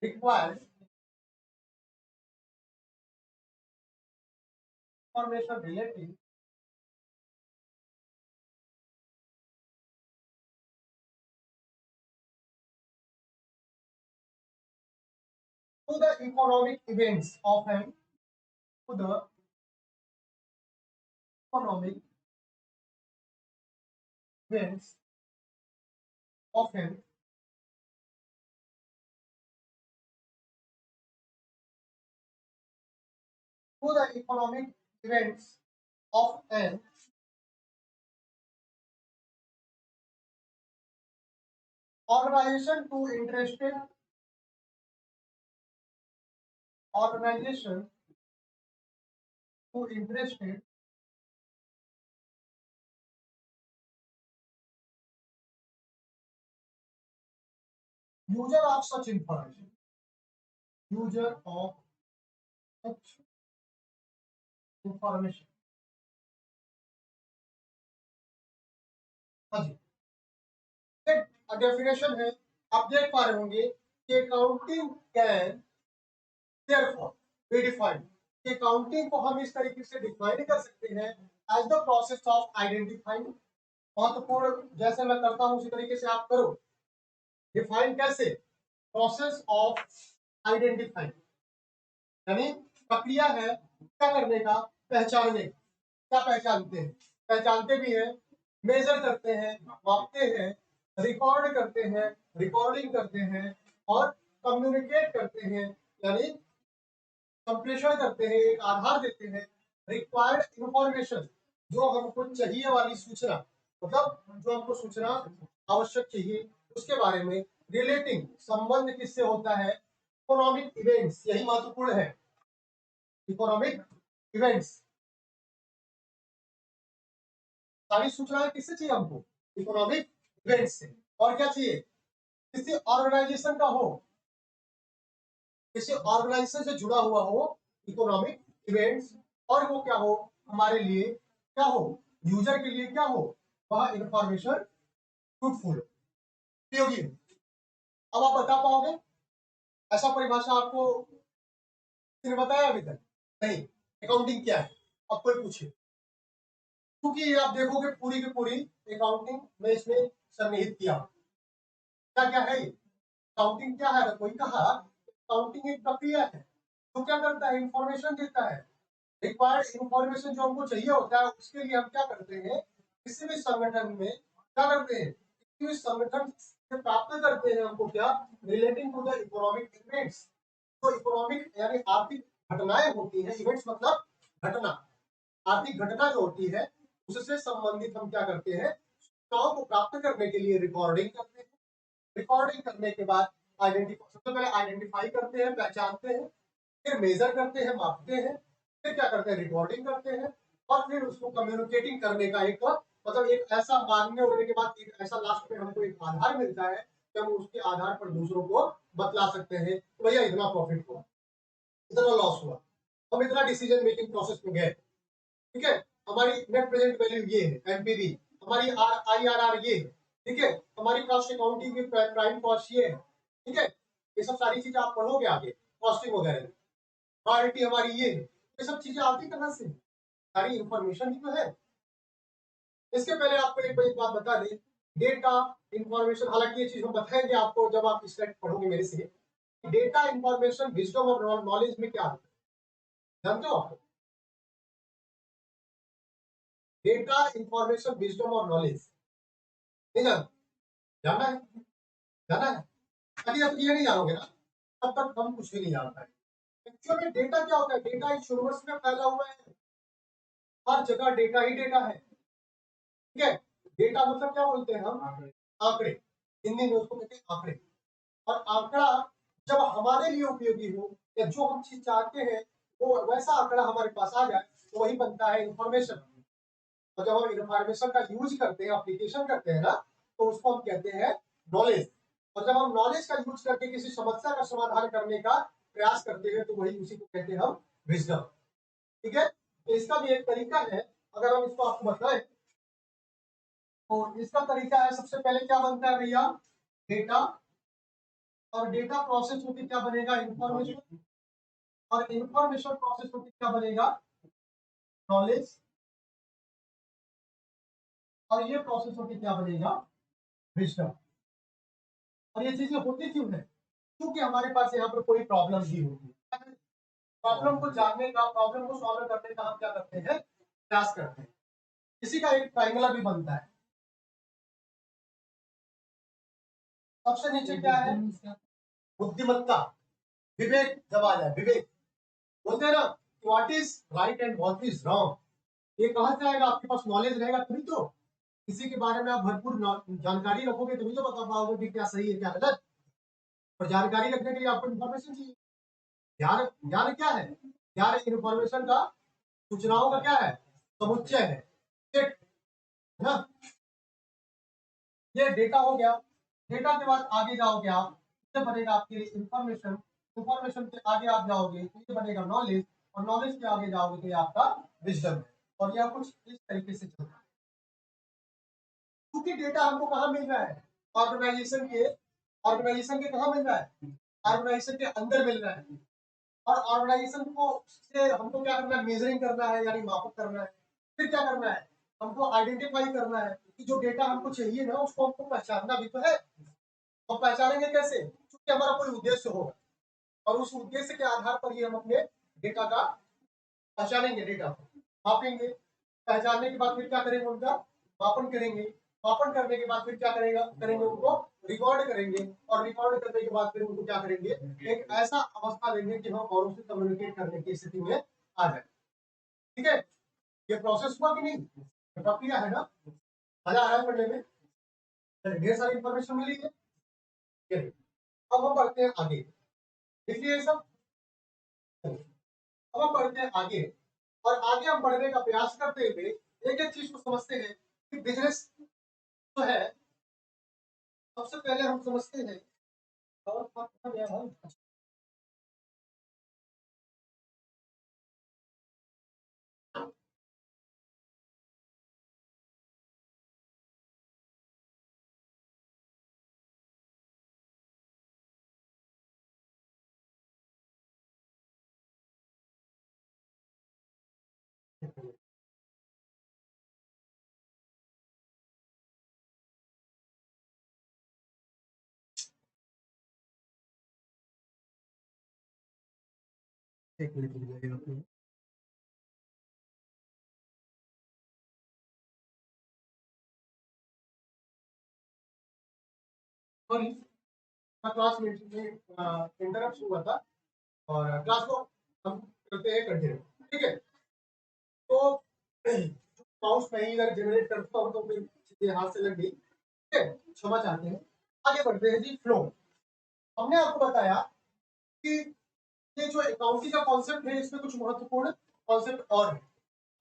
required information relating to the economic events of an to the economic events of an to the economic events of an organization to interested organization to interested user of such information, user of such information। हाँ जी, definition है, आप देख पा रहे होंगे कि accounting can therefore be defined, कि accounting को हम इस तरीके से डिफाइन कर सकते हैं as the process of identifying. महत्वपूर्ण जैसे मैं करता हूं उसी तरीके से आप करो। डिफाइन कैसे? प्रोसेस ऑफ आइडेंटिफाइंग, यानी प्रक्रिया है क्या करने का, पहचानने का। क्या पहचानते हैं? पहचानते भी हैं, मेजर करते हैं, मापते हैं, रिकॉर्ड करते हैं, रिकॉर्डिंग करते हैं और कम्युनिकेट करते हैं, यानी संप्रेषण करते हैं, एक आधार देते हैं। रिक्वायर्ड इंफॉर्मेशन, जो हमको चाहिए वाली सूचना, मतलब जो हमको सूचना आवश्यक चाहिए उसके बारे में। रिलेटिंग, संबंध किससे होता है? इकोनॉमिक इवेंट्स, यही महत्वपूर्ण है। इकोनॉमिक इवेंट्स, सारी सूचनाएं किससे चाहिए हमको? इकोनॉमिक इवेंट्स से। और क्या चाहिए? किसी ऑर्गेनाइजेशन का हो, किसी ऑर्गेनाइजेशन से जुड़ा हुआ हो इकोनॉमिक इवेंट्स, और वो क्या हो? हमारे लिए क्या हो? यूजर के लिए क्या हो? वह इंफॉर्मेशन फ्रूटफुल, उपयोगी हो। अब आप बता पाओगे ऐसा परिभाषा आपको किसने बताया अभी तक? नहीं। अकाउंटिंग क्या है? अब कोई पूछे, क्योंकि आप देखोगे पूरी की पूरी अकाउंटिंग में इसमें सन्निहित किया। क्या क्या है ये? अकाउंटिंग क्या है? अगर कोई कहा अकाउंटिंग एक प्रक्रिया है, तो क्या करता है? इंफॉर्मेशन देता है। रिक्वायर्ड इंफॉर्मेशन जो हमको चाहिए होता है उसके लिए हम क्या करते हैं? किसी भी संगठन में क्या करते हैं? किसी भी संगठन से प्राप्त करते हैं हमको क्या? Relating to the economic events. तो इकोनॉमिक यानी आर्थिक घटनाएं होती हैं, इवेंट्स मतलब घटना, आर्थिक घटना जो होती है उससे संबंधित हम क्या करते हैं? सूचनाओं को प्राप्त करने के लिए रिकॉर्डिंग करते हैं। रिकॉर्डिंग करने के बाद आइडेंटिफाई, सबसे पहले आइडेंटिफाई करते हैं, पहचानते हैं, फिर मेजर करते हैं, मापते हैं, फिर क्या करते हैं? रिकॉर्डिंग करते हैं, और फिर उसको कम्युनिकेटिंग करने का एक मतलब एक ऐसा मान्य होने के बाद एक ऐसा लास्ट में हमको एक आधार मिलता है कि हम उसके आधार पर दूसरों को बतला सकते हैं तो भैया इतना प्रॉफिट हुआ, इतना लॉस हुआ, हम इतना डिसीजन मेकिंग प्रोसेस में गए। ठीक है, हमारी नेट प्रेजेंट वैल्यू ये है एनपीवी, हमारी आईआरआर ये है। ठीक है, हमारी कॉस्ट अकाउंटिंग की प्राइम कॉस्ट ये है। ठीक है, ये सब सारी चीजें आप पढ़ोगे आगे कॉस्टिंग वगैरह में। रॉयल्टी हमारी ये है, ये सब चीजें आती कहां से? सारी इंफॉर्मेशन ही तो है। इसके पहले आपको एक बात बता दें, डेटा इंफॉर्मेशन, हालांकि ये चीज हम बताएंगे आपको जब आप स्लाइड पढ़ोगे मेरे से। डेटा इंफॉर्मेशन विजडम और नॉलेज में क्या होता है जानते हो आप? डेटा इंफॉर्मेशन विजडम और नॉलेज नहीं जानना है? जाना है? अभी आप ये नहीं जानोगे ना तब तक हम कुछ भी नहीं जान पाएंगे। एक्चुअल में डेटा क्या होता है? डेटा इस यूनिवर्स में फैला हुआ है, हर जगह डेटा ही डेटा है। ठीक है, डेटा मतलब क्या बोलते हैं हम? आंकड़े, हिंदी में उसको कहते हैं आंकड़े। और आंकड़ा जब हमारे लिए उपयोगी हो या जो हम चीज चाहते हैं वो वैसा आंकड़ा हमारे पास आ जाए तो वही बनता है इंफॉर्मेशन। और जब हम इंफॉर्मेशन का यूज करते हैं, एप्लीकेशन करते हैं ना, तो उसको हम कहते हैं नॉलेज। और जब हम नॉलेज का यूज करके किसी समस्या का समाधान करने का प्रयास करते हैं तो वही उसी को कहते हैं हम विजडम। ठीक है, तो इसका भी एक तरीका है, अगर हम इसको आपको बताएं तो इसका तरीका है, सबसे पहले क्या बनता है भैया? डेटा, और डेटा प्रोसेस होकर क्या बनेगा? इंफॉर्मेशन, और इंफॉर्मेशन प्रोसेस होकर क्या बनेगा? नॉलेज, और ये प्रोसेस होकर क्या बनेगा? विजडम। और ये चीजें होती क्यों है? क्योंकि हमारे पास यहाँ पर कोई प्रॉब्लम नहीं होगी, प्रॉब्लम को जानने का, प्रॉब्लम को सॉल्व करने का हम क्या करते हैं, प्रयास करते हैं। इसी का एक ट्रायंगल भी बनता है। सबसे नीचे क्या है, बुद्धिमत्ता, विवेक जब आ जाए, विवेक बोलते हैं ना, what is right and what is wrong, ये कहाँ से आएगा, आपके पास नॉलेज रहेगा तभी तो, किसी के बारे में आप भरपूर जानकारी रखोगे तभी तो बता पाओगे कि क्या सही है क्या गलत। और जानकारी रखने के लिए आपको इन्फॉर्मेशन चाहिए। ज्ञान, ज्ञान क्या है, ज्ञान इन्फॉर्मेशन का, सूचनाओं का क्या है, समुच्चय है, सेट है ना। ये डेटा हो गया। डेटा के बाद आगे जाओगे आप, ये बनेगा आपके लिए इंफॉर्मेशन, इंफॉर्मेशन के आगे आप जाओगे तो ये बनेगा नॉलेज, और नॉलेज के आगे जाओगे तो ये आपका विजडम है। और यह कुछ इस तरीके से चलता है। क्योंकि डेटा हमको कहाँ मिल रहा है, ऑर्गेनाइजेशन के, ऑर्गेनाइजेशन के कहाँ मिल रहा है, ऑर्गेनाइजेशन के अंदर मिल रहा है। और ऑर्गेनाइजेशन को से हमको क्या करना है, मेजरिंग करना है, यानी मापक करना है। फिर क्या करना है, हमको आइडेंटिफाई करना है कि जो डेटा हमको चाहिए ना उसको हमको पहचानना भी तो है। और पहचानेंगे कैसे, क्योंकि हमारा कोई उद्देश्य होगा, और उस उद्देश्य के आधार पर ही हम अपने डेटा का पहचानेंगे, डेटा को मापेंगे। पहचानने के बाद फिर क्या करेंगे, उनका मापन करेंगे। मापन करने के बाद फिर क्या करेगा, करेंगे उनको रिकॉर्ड करेंगे, और रिकॉर्ड करने के बाद फिर उनको क्या करेंगे, एक ऐसा अवस्था देंगे कि हम औरों से कम्युनिकेट करने की स्थिति में आ जाए। ठीक है, ये प्रोसेस हुआ कि नहीं, ये प्रक्रिया है ना, मजा आ रहा है पढ़ने में, ढेर सारी इंफॉर्मेशन मिली है। चलिए, अब हम बढ़ते हैं आगे, देखिए ये सब। अब हम बढ़ते हैं आगे, और आगे हम बढ़ने का प्रयास करते हुए एक एक चीज को समझते हैं कि बिजनेस जो है, सबसे पहले हम समझते हैं, और एक मिनट रुक जाइए। सॉरी, क्लास में इंटरप्ट हुआ था, और क्लास को हम करते हैं कंटिन्यू। ठीक है, तो माउस में ही अगर जनरेट करता हूँ तो फिर चीजें हाथ से लग गई। ठीक है, क्षमा चाहते हैं। आगे बढ़ते हैं जी, फ्लो। हमने आपको बताया कि ये जो अकाउंटिंग का कॉन्सेप्ट है, इसमें कुछ महत्वपूर्ण कॉन्सेप्ट और है।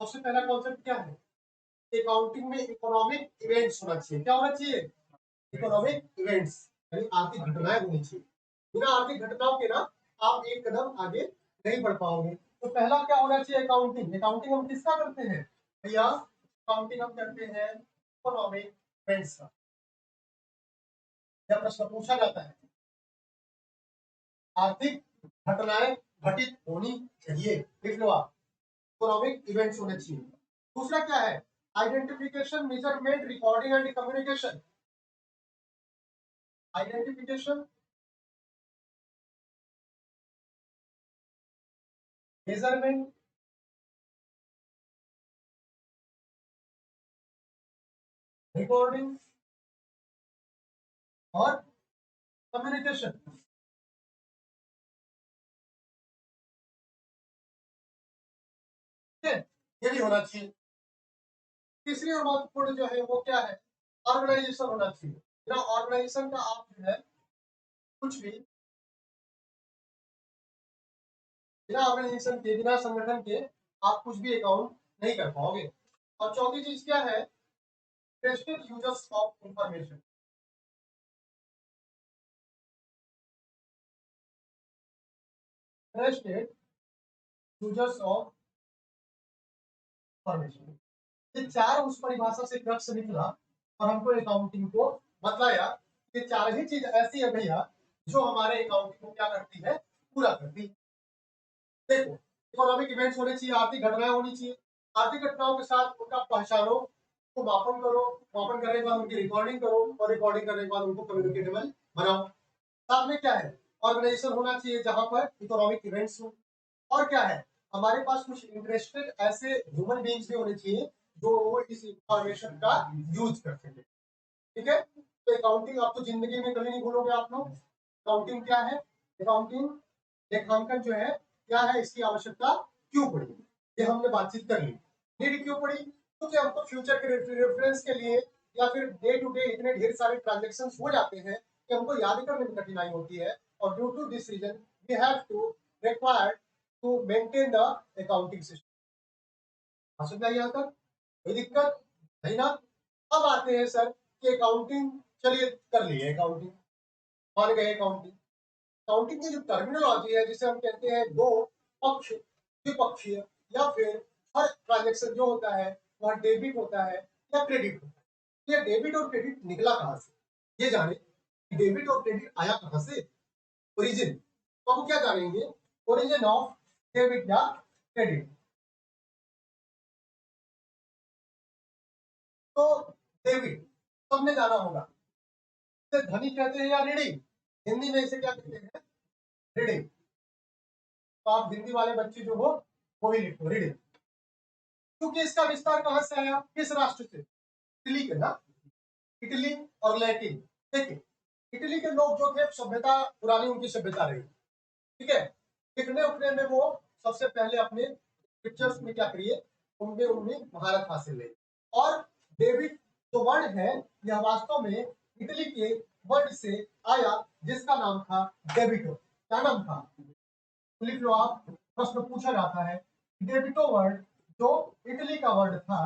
सबसे पहला कॉन्सेप्ट क्या है, अकाउंटिंग में इकोनॉमिक इवेंट्स होना चाहिए। क्या होना चाहिए, इकोनॉमिक इवेंट्स, यानी आर्थिक घटनाएं होनी चाहिए। बिना आर्थिक घटनाओं के ना आप एक कदम आगे नहीं बढ़ पाओगे। तो पहला क्या होना चाहिए, अकाउंटिंग। अकाउंटिंग हम किसका करते हैं भैया, अकाउंटिंग हम करते हैं इकोनॉमिक इवेंट्स का। जब प्रश्न पूछा जाता है, आर्थिक घटनाएं घटित होनी चाहिए, लिख लो आप, इकोनॉमिक इवेंट्स होने चाहिए। दूसरा क्या है, identification, measurement, recording and communication. Identification, measurement, recording और कम्युनिकेशन। ठीक है, ये भी होना चाहिए। तीसरी और महत्वपूर्ण जो है वो क्या है, ऑर्गेनाइजेशन होना चाहिए। बिना ऑर्गेनाइजेशन का आप जो है कुछ भी, बिना ऑर्गेनाइजेशन के, बिना संगठन के आप कुछ भी अकाउंट नहीं कर पाओगे। और चौथी चीज क्या है, trusted users of information. Trusted users of information, ये चार उस परिभाषा से क्रक्स निकला, और हमको अकाउंटिंग को बतलाया। ये चार ही चीज ऐसी है भैया जो हमारे अकाउंटिंग को क्या करती है, पूरा करती है। देखो, इकोनॉमिक इवेंट्स होने चाहिए, आर्थिक घटनाएं होनी चाहिए। आर्थिक घटनाओं के साथ उनका पहचानो, उनको मापन करो, मापन करने के बाद उनकी रिकॉर्डिंग करो, और रिकॉर्डिंग करने के बाद उनको कम्युनिकेटेबल बनाओ। साथ में क्या है, ऑर्गेनाइजेशन होना चाहिए जहां पर इकोनॉमिक इवेंट्स हो, और क्या है, हमारे पास कुछ इंटरेस्टेड ऐसे ह्यूमन बींग्स भी होने चाहिए जो इस इंफॉर्मेशन का यूज कर सके। ठीक है, तो अकाउंटिंग आप तो जिंदगी में कभी नहीं भूलोगे आप लोग। अकाउंटिंग क्या है? अकाउंटिंग लेखांकन जो है क्या है, इसकी आवश्यकता क्यों पड़ी, ये हमने बातचीत कर ली। नीड क्यों पड़ी? क्योंकि हमको फ्यूचर के रेफरेंस के लिए या फिर डे टू डे इतने ढेर सारे ट्रांजेक्शन हो जाते हैं कि हमको याद करने में कठिनाई होती है, और due to this reason we have to required to maintain the accounting system. समझ में यहाँ तक कोई दिक्कत नहीं ना? अब आते हैं सर कि अकाउंटिंग, चलिए कर लिए अकाउंटिंग, मान गए अकाउंटिंग। अकाउंटिंग की जो टर्मिनोलॉजी है जिसे हम कहते हैं दो पक्ष द्विपक्षीय, या फिर हर ट्रांजेक्शन जो होता है वह डेबिट होता है या क्रेडिट होता है। ये डेबिट और क्रेडिट निकला कहां से, ये जाने। डेबिट और क्रेडिट आया कहां से, ओरिजिन। तो हम क्या जानेंगे, ओरिजिन ऑफ डेबिट या क्रेडिट। तो डेबिट सबने जाना होगा, इसे धनी कहते हैं या ऋणी, हिंदी में इसे क्या कहते हैं, ऋणी। तो आप हिंदी वाले बच्चे जो हो वो भी लिखो ऋणी। क्योंकि इसका विस्तार कहां से आया, किस राष्ट्र से, इटली के ना, इटली और लैटिन। देखिए इटली के लोग जो थे सभ्यता पुरानी उनकी सभ्यता रही, ठीक है, लिखने उखने में वो सबसे पहले अपने पिक्चर्स में क्या करिए, उनमें उनमें महारत हासिल है। और डेविड जो वर्ड है यह वास्तव में इटली के वर्ड से आया जिसका नाम था डेबिटो। क्या नाम था, लिख लो आप, प्रश्न पूछा जाता है। डेबिटो वर्ड जो इटली का वर्ड था,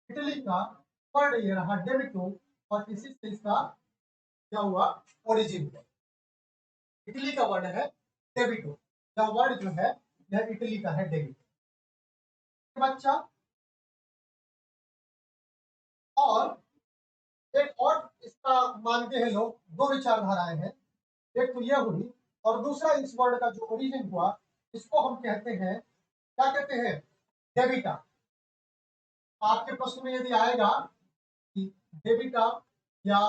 इटली का वर्ड ये रहा डेबिटो, और इसी से इसका क्या हुआ, ओरिजिन हुआ। इटली का वर्ड है डेबिटो, यह वर्ड जो है यह इटली का है डेबिटो। बच्चा, और एक और इसका मानते हैं लोग, दो विचारधाराएं हैं। एक तो यह हुई, और दूसरा इस वर्ड का जो ओरिजिन हुआ इसको हम कहते हैं, क्या कहते हैं, डेबिटा। आपके प्रश्न में यदि आएगा कि डेबिटा या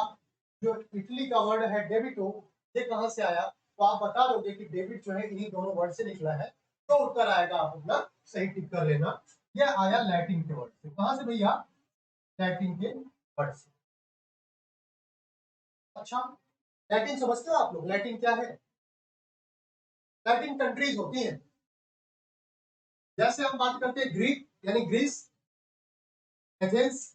जो इटली का वर्ड है डेबिटो ये कहां से आया, तो आप बता दोगे कि डेबिट जो है इन्हीं दोनों वर्ड से निकला है, तो उत्तर आएगा, आप अपना सही टिक कर लेना। यह आया लैटिन के वर्ड से। कहां से भैया, लैटिन के वर्ड से। अच्छा, लैटिन समझते हो आप लोग, लैटिन क्या है? लैटिन कंट्रीज होती हैं, जैसे हम बात करते हैं ग्रीक यानी ग्रीस, एथेंस,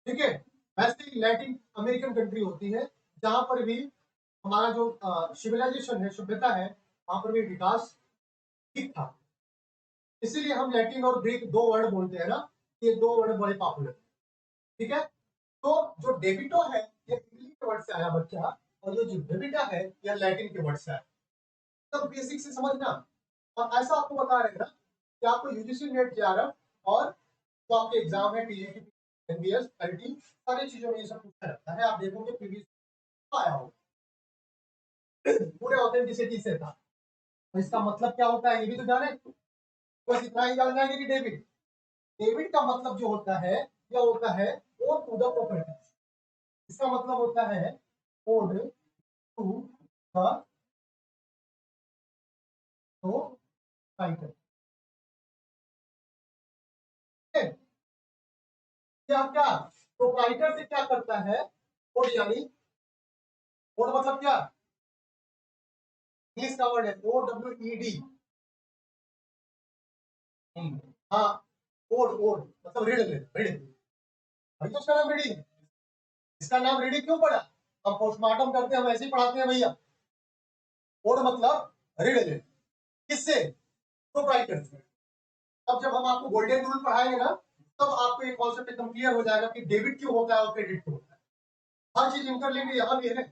ठीक है, वैसे ही लैटिन अमेरिकन कंट्री होती है जहां पर भी हमारा जो सिविलाइजेशन है, सभ्यता है, वहां पर भी विकास ठीक था। इसीलिए हम लैटिन और ग्रीक दो वर्ड बोलते हैं ना, ये दो वर्ड बड़े पॉपुलर, ठीक है। तो जो डेबिटो है ये इटली के वर्ड से आया बच्चा, और ये जो डेबिटा है यह लैटिन के वर्ड से आया। तब बेसिक से समझना। और ऐसा आपको बता रहे हैं ना कि आपको यूजीसी नेट जेआरएफ और जो आपके एग्जाम है टीजीटी एनबीएस आईटी सारी चीजों में ये सब पूछा रहता है। आप देखोगे प्रीवियस आया हो, पूरे ऑथेंटिसिटी से था। तो इसका मतलब क्या होता है ये भी तो जाने, बस इतना ही जान जाएंगे कि डेबिट, डेबिट का मतलब जो होता है यह होता है ओड टू द प्रॉपर्टी। इसका मतलब होता है ओड टू द टाइटल। क्या क्या प्रोप्राइटर से क्या करता है, ओड यानी, ओड मतलब क्या, इंग्लिश का वर्ड है ओ डब्ल्यू ई डी। हाँ, ओड ओड मतलब रीड ले, रीड, भाई तो उसका नाम रीडिंग है। इसका नाम रीडिंग क्यों पड़ा, हम पोस्टमार्टम करते हैं हम ऐसे ही पढ़ाते हैं भैया। ओड मतलब रीड ले, किससे, प्रोप्राइटर से। अब जब हम आपको गोल्डन रूल पढ़ाएंगे ना, तब आपको ये कॉन्सेप्ट एकदम क्लियर हो जाएगा कि डेबिट क्यों होता है और क्रेडिट क्यों होता है। हर चीज इंटरलिंक्ड यहाँ भी है।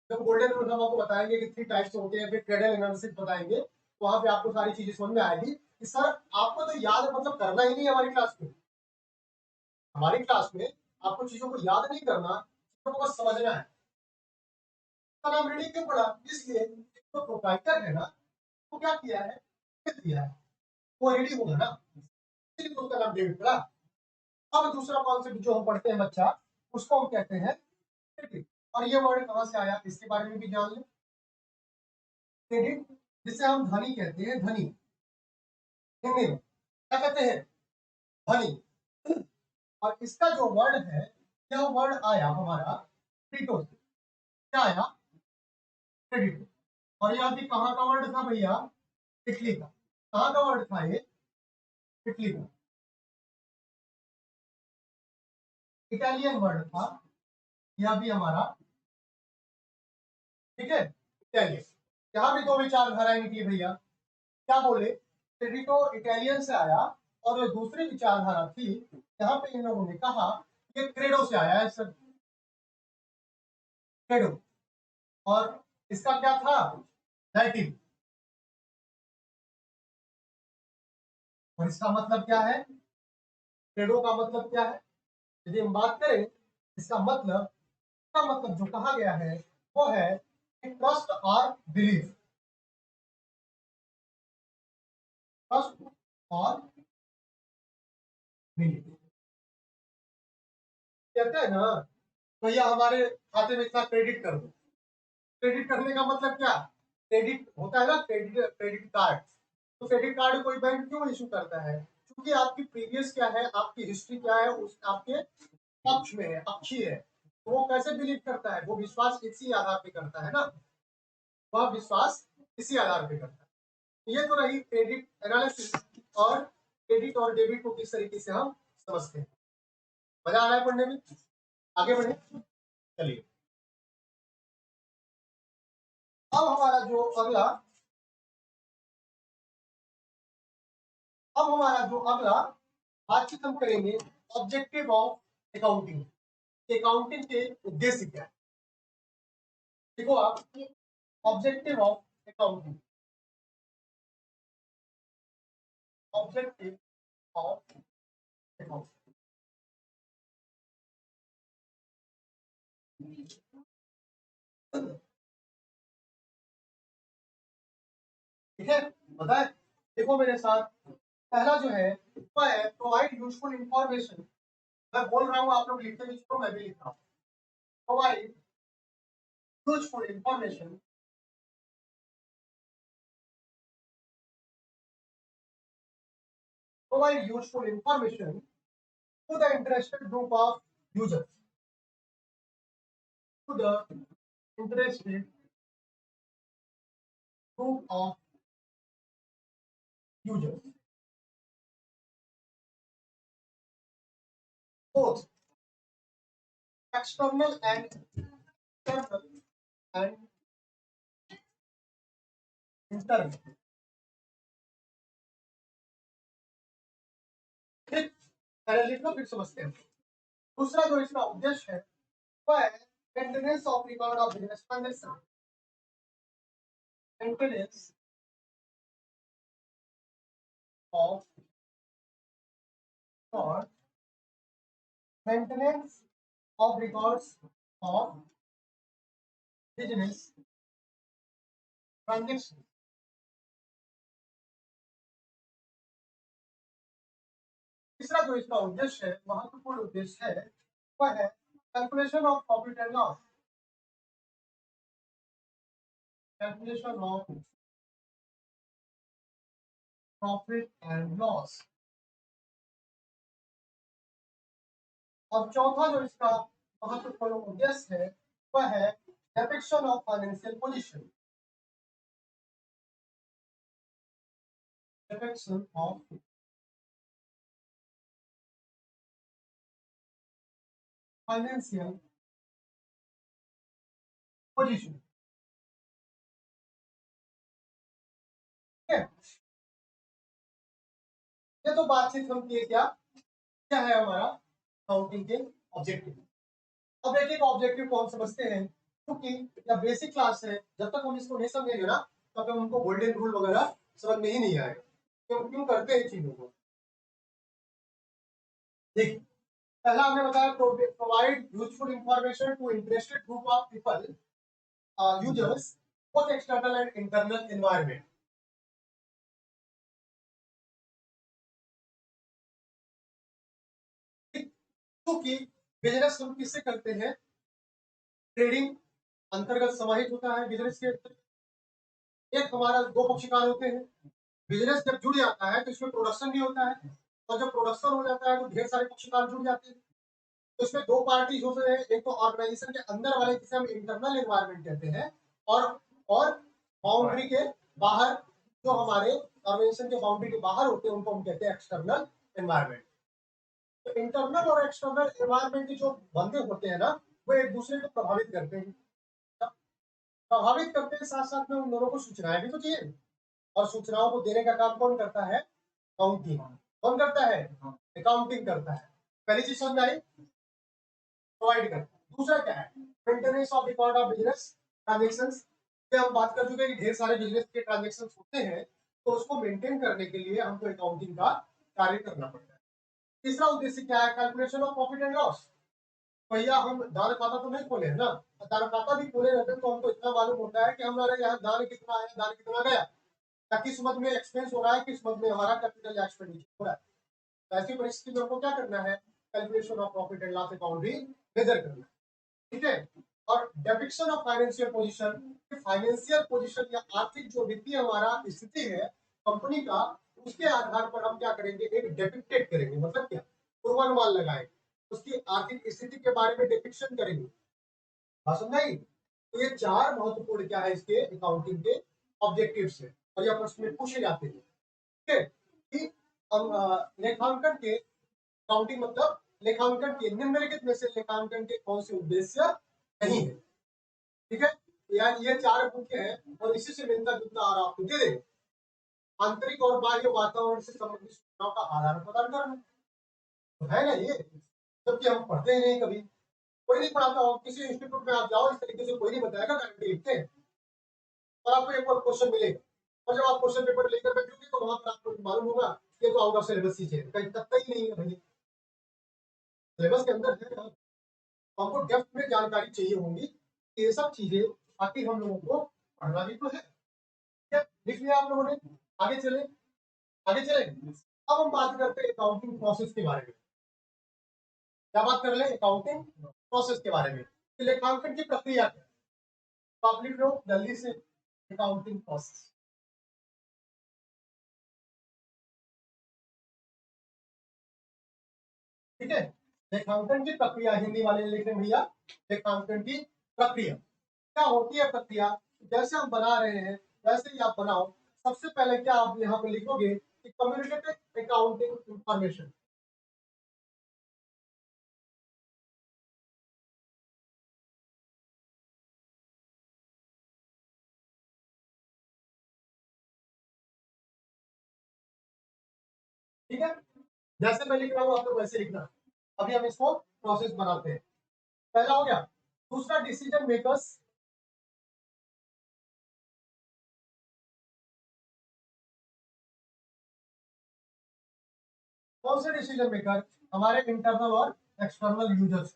जब गोल्डन रूल हम आपको बताएंगे कि 3 टाइप्स होते हैं, फिर क्रेडल एनालिसिस बताएंगे, तो वहां पे आपको सारी चीजें समझ में आएगी कि सर आपको तो याद मतलब करना ही नहीं है हमारी क्लास में। हमारी क्लास में आपको चीजों को याद नहीं करना, चीजों को बस समझना है। इसका नाम रीडिंग क्यों पड़ा, इसलिए जो प्रोप्राइटर है ना वो क्या किया है, किया है, वो रीडिंग होगा ना, इसलिए उसका नाम डेबिट पड़ा। अब दूसरा कॉन्सेप्ट जो हम पढ़ते हैं बच्चा, उसको हम कहते हैं क्रेडिट। और ये वर्ड कहां से आया इसके बारे में भी जान लें। क्रेडिट जिसे हम धनी कहते हैं, धनी हिंदी में क्या कहते हैं, धनी। और इसका जो वर्ड है, यह वर्ड आया हमारा क्रेडिटो से। क्या आया, क्रेडिट। और यह भी कहाँ का वर्ड था भैया, इटली का। कहाँ का वर्ड था ये, इटली का, इटालियन वर्ड था। यह भी हमारा, ठीक है, इटालियन। यहाँ भी दो विचारधाराएं निकली भैया। क्या बोले, क्रेडिटो इटालियन से आया, और जो दूसरी विचारधारा थी, यहाँ पे इन लोगों ने कहा कि क्रेडो से आया है सर, क्रेडो। और इसका क्या था, लैटिन। और इसका मतलब क्या है, क्रेडो का मतलब क्या है, यदि हम बात करें इसका मतलब, इसका मतलब जो कहा गया है वो है ट्रस्ट और बिलीफ, ट्रस्ट और बिलीफ। कहते हैं ना भैया हमारे खाते में इतना क्रेडिट कर दो। क्रेडिट करने का मतलब क्या, क्रेडिट होता है ना, क्रेडिट क्रेडिट कार्ड। तो क्रेडिट कार्ड कोई बैंक क्यों इशू करता है, क्योंकि आपकी प्रीवियस क्या है, आपकी हिस्ट्री क्या है, उस आपके पक्ष में है, पक्षी है। तो वो कैसे बिलीव करता है, वो विश्वास इसी आधार पे करता है ना, वह विश्वास इसी आधार पे करता है। ये तो रही क्रेडिट एनालिसिस, और क्रेडिट और डेबिट को किस तरीके से हम समझते हैं। मजा आ रहा है पढ़ने में, आगे बढ़े चलिए। अब हमारा जो अगला, अब हमारा जो अगला बातचीत हम करेंगे ऑब्जेक्टिव ऑफ अकाउंटिंग। अकाउंटिंग के उद्देश्य क्या है, देखो आप, objective of accounting, objective of accounting, ठीक है, बताए, देखो मेरे साथ। पहला जो है वह है प्रोवाइड यूजफुल इंफॉर्मेशन। मैं बोल रहा हूँ, आप लोग लिखते भी चलो, मैं भी लिख रहा हूँ। Provide useful information, provide useful information to the interested group of users, to the interested group of users, both external and internal and internal। ठीक, पहले लिख लो फिर समझते हैं। दूसरा जो इसका उद्देश्य है वह है maintenance of record of business transaction, maintenance of, और maintenance of records of business transaction. तीसरा जो इसका उद्देश्य है, महत्वपूर्ण उद्देश्य है, वह है calculation of profit and loss, calculation of profit and loss. और चौथा जो इसका महत्वपूर्ण उद्देश्य है वह है depiction of financial position, depiction of financial position. ठीक है, ये तो बातचीत हम किए, क्या क्या है हमारा अकाउंटिंग के ऑब्जेक्टिव। अब एक एक ऑब्जेक्टिव को हम समझते हैं, क्योंकि यह बेसिक क्लास है, जब तक हम इसको नहीं समझेंगे ना तब तक हमको गोल्डन रूल वगैरह समझ में ही नहीं आएगा। क्यों क्यों करते हैं चीजों को, देखिए। पहला हमने बताया provide useful information to interested group of people, users, both external and internal environment. क्योंकि बिजनेस हम किससे करते हैं, ट्रेडिंग अंतर्गत समाहित होता है बिजनेस के अंतर्गत। एक हमारा दो पक्षकार होते हैं। बिजनेस जब जुड़ जाता है तो इसमें प्रोडक्शन भी होता है, और जब प्रोडक्शन हो जाता है तो ढेर सारे पक्षकार जुड़ जाते हैं। तो इसमें दो पार्टी हो सकते हैं, एक तो ऑर्गेनाइजेशन के अंदर वाले जिसे हम इंटरनल एनवायरनमेंट कहते हैं, और बाउंड्री के बाहर जो हमारे ऑर्गेनाइजेशन के बाउंड्री के बाहर होते हैं उनको हम कहते हैं एक्सटर्नल एनवायरनमेंट। तो इंटरनल और एक्सटर्नल एनवायरनमेंट के जो बंदे होते हैं ना, वो एक दूसरे को प्रभावित करते हैं। प्रभावित करते के साथ साथ में उन दोनों को सूचनाएं भी तो चाहिए, और सूचनाओं को देने का काम कौन करता है? अकाउंटिंग। कौन करता है? अकाउंटिंग करता है। पहली चीज समझ आई, प्रोवाइड करता है। दूसरा क्या है? Maintenance of record of business transactions. हम बात कर चुके हैं कि ढेर सारे बिजनेस के ट्रांजेक्शन होते हैं, तो उसको मेंटेन करने के लिए हमको अकाउंटिंग का कार्य करना पड़ता है। तीसरा उद्देश्य क्या है? Calculation of profit and loss. भैया हम दान खाता तो नहीं खोले है ना, दान खाता भी खोले रहते तो हमको इतना मालूम होता है कि हमारे यहाँ दान कितना आया, दान कितना गया, या किस मद में एक्सपेंस हो रहा है, किस मद में हमारा कैपिटल या एक्सपेंडिचर हो रहा है। तो ऐसी परिस्थिति में हमको क्या करना है? Calculation of profit and loss account भी मेजर करना है। ठीक है। और depiction of financial position, financial position या आर्थिक जो वित्तीय हमारा स्थिति है कंपनी का, उसके आधार पर हम क्या करेंगे? एक डेपिक्टेड करेंगे। मतलब क्या? पूर्वानुमान लगाएंगे, उसकी आर्थिक स्थिति के बारे में डिपिक्शन करेंगे। बात समझाई? तो ये चार महत्वपूर्ण क्या है इसके अकाउंटिंग के ऑब्जेक्टिव्स है, और यह प्रश्न में पूछे जाते हैं। ठीक है कि लेखांकन के अकाउंटिंग मतलब लेखांकन के निम्नलिखित में से लेखांकन के कौन से उद्देश्य नहीं है? ठीक है, यार ये चार मुख्य है और इसी से मिलता जुलता आ रहा आपको दे देंगे। आंतरिक और बाह्य वातावरण से संबंधित सूचनाओं का आदान प्रदान करना, तो है ना ये, जबकि हम पढ़ते ही नहीं कभी, कोई नहीं पढ़ाता हो। किसी इंस्टीट्यूट में आप जाओ, इस तरीके से कोई नहीं बताएगा, गारंटी लिखते हैं और आपको एक बार क्वेश्चन मिलेगा, और जब आप क्वेश्चन पेपर लेकर बैठोगे तो वहां पर आपको मालूम होगा ये तो आउट ऑफ सिलेबस चीज है, कहीं तक ही नहीं है भाई, सिलेबस के अंदर है ना। हमको डेप्थ में जानकारी चाहिए होगी, ये सब चीजें आखिर हम लोगों को पढ़ना भी तो है। क्या लिख लिया आप लोगों ने? आगे चले, आगे चले। अब हम बात करते हैं अकाउंटिंग प्रोसेस के बारे में। क्या बात कर ले? अकाउंटिंग प्रोसेस के बारे में, कि लेखांकन की प्रक्रिया क्या है। तो आप लिख लो जल्दी से, अकाउंटिंग प्रोसेस। ठीक है, लेखांकन की प्रक्रिया, हिंदी वाले लिख रहे हैं भैया, लेखांकन की प्रक्रिया क्या होती है? प्रक्रिया जैसे हम बना रहे हैं वैसे ही आप बनाओ। सबसे पहले क्या आप यहाँ पे लिखोगे कि कम्युनिकेटेड अकाउंटिंग इंफॉर्मेशन। ठीक है, जैसे मैं लिख रहा हूँ आप लोग वैसे लिखना। अभी हम इसको प्रोसेस बनाते हैं। पहला हो गया। दूसरा, डिसीजन मेकर्स। कौन से डिसीजन मेकर? हमारे इंटरनल और एक्सटर्नल यूजर्स।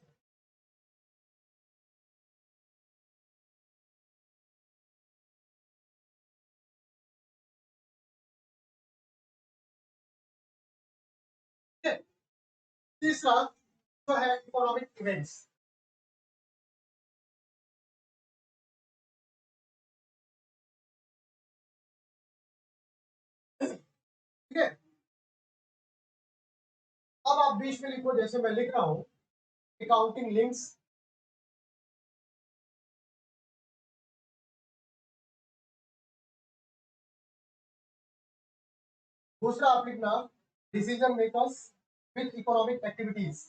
ठीक है, तीसरा जो है इकोनॉमिक इवेंट्स। ठीक है, अब आप बीच में लिखो जैसे मैं लिख रहा हूं, अकाउंटिंग लिंक्स। दूसरा आप लिखना decision makers with economic activities.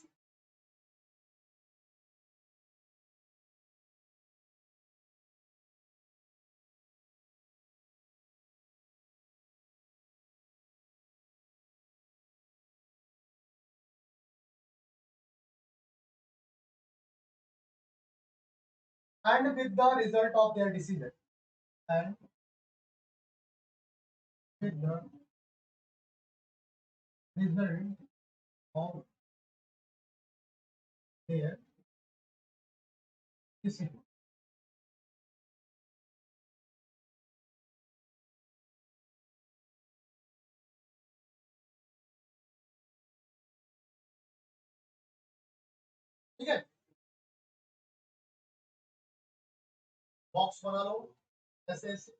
And with the result of their decision, and with the result of their decision. ठीक है, बॉक्स बना लो ऐसे ऐसे।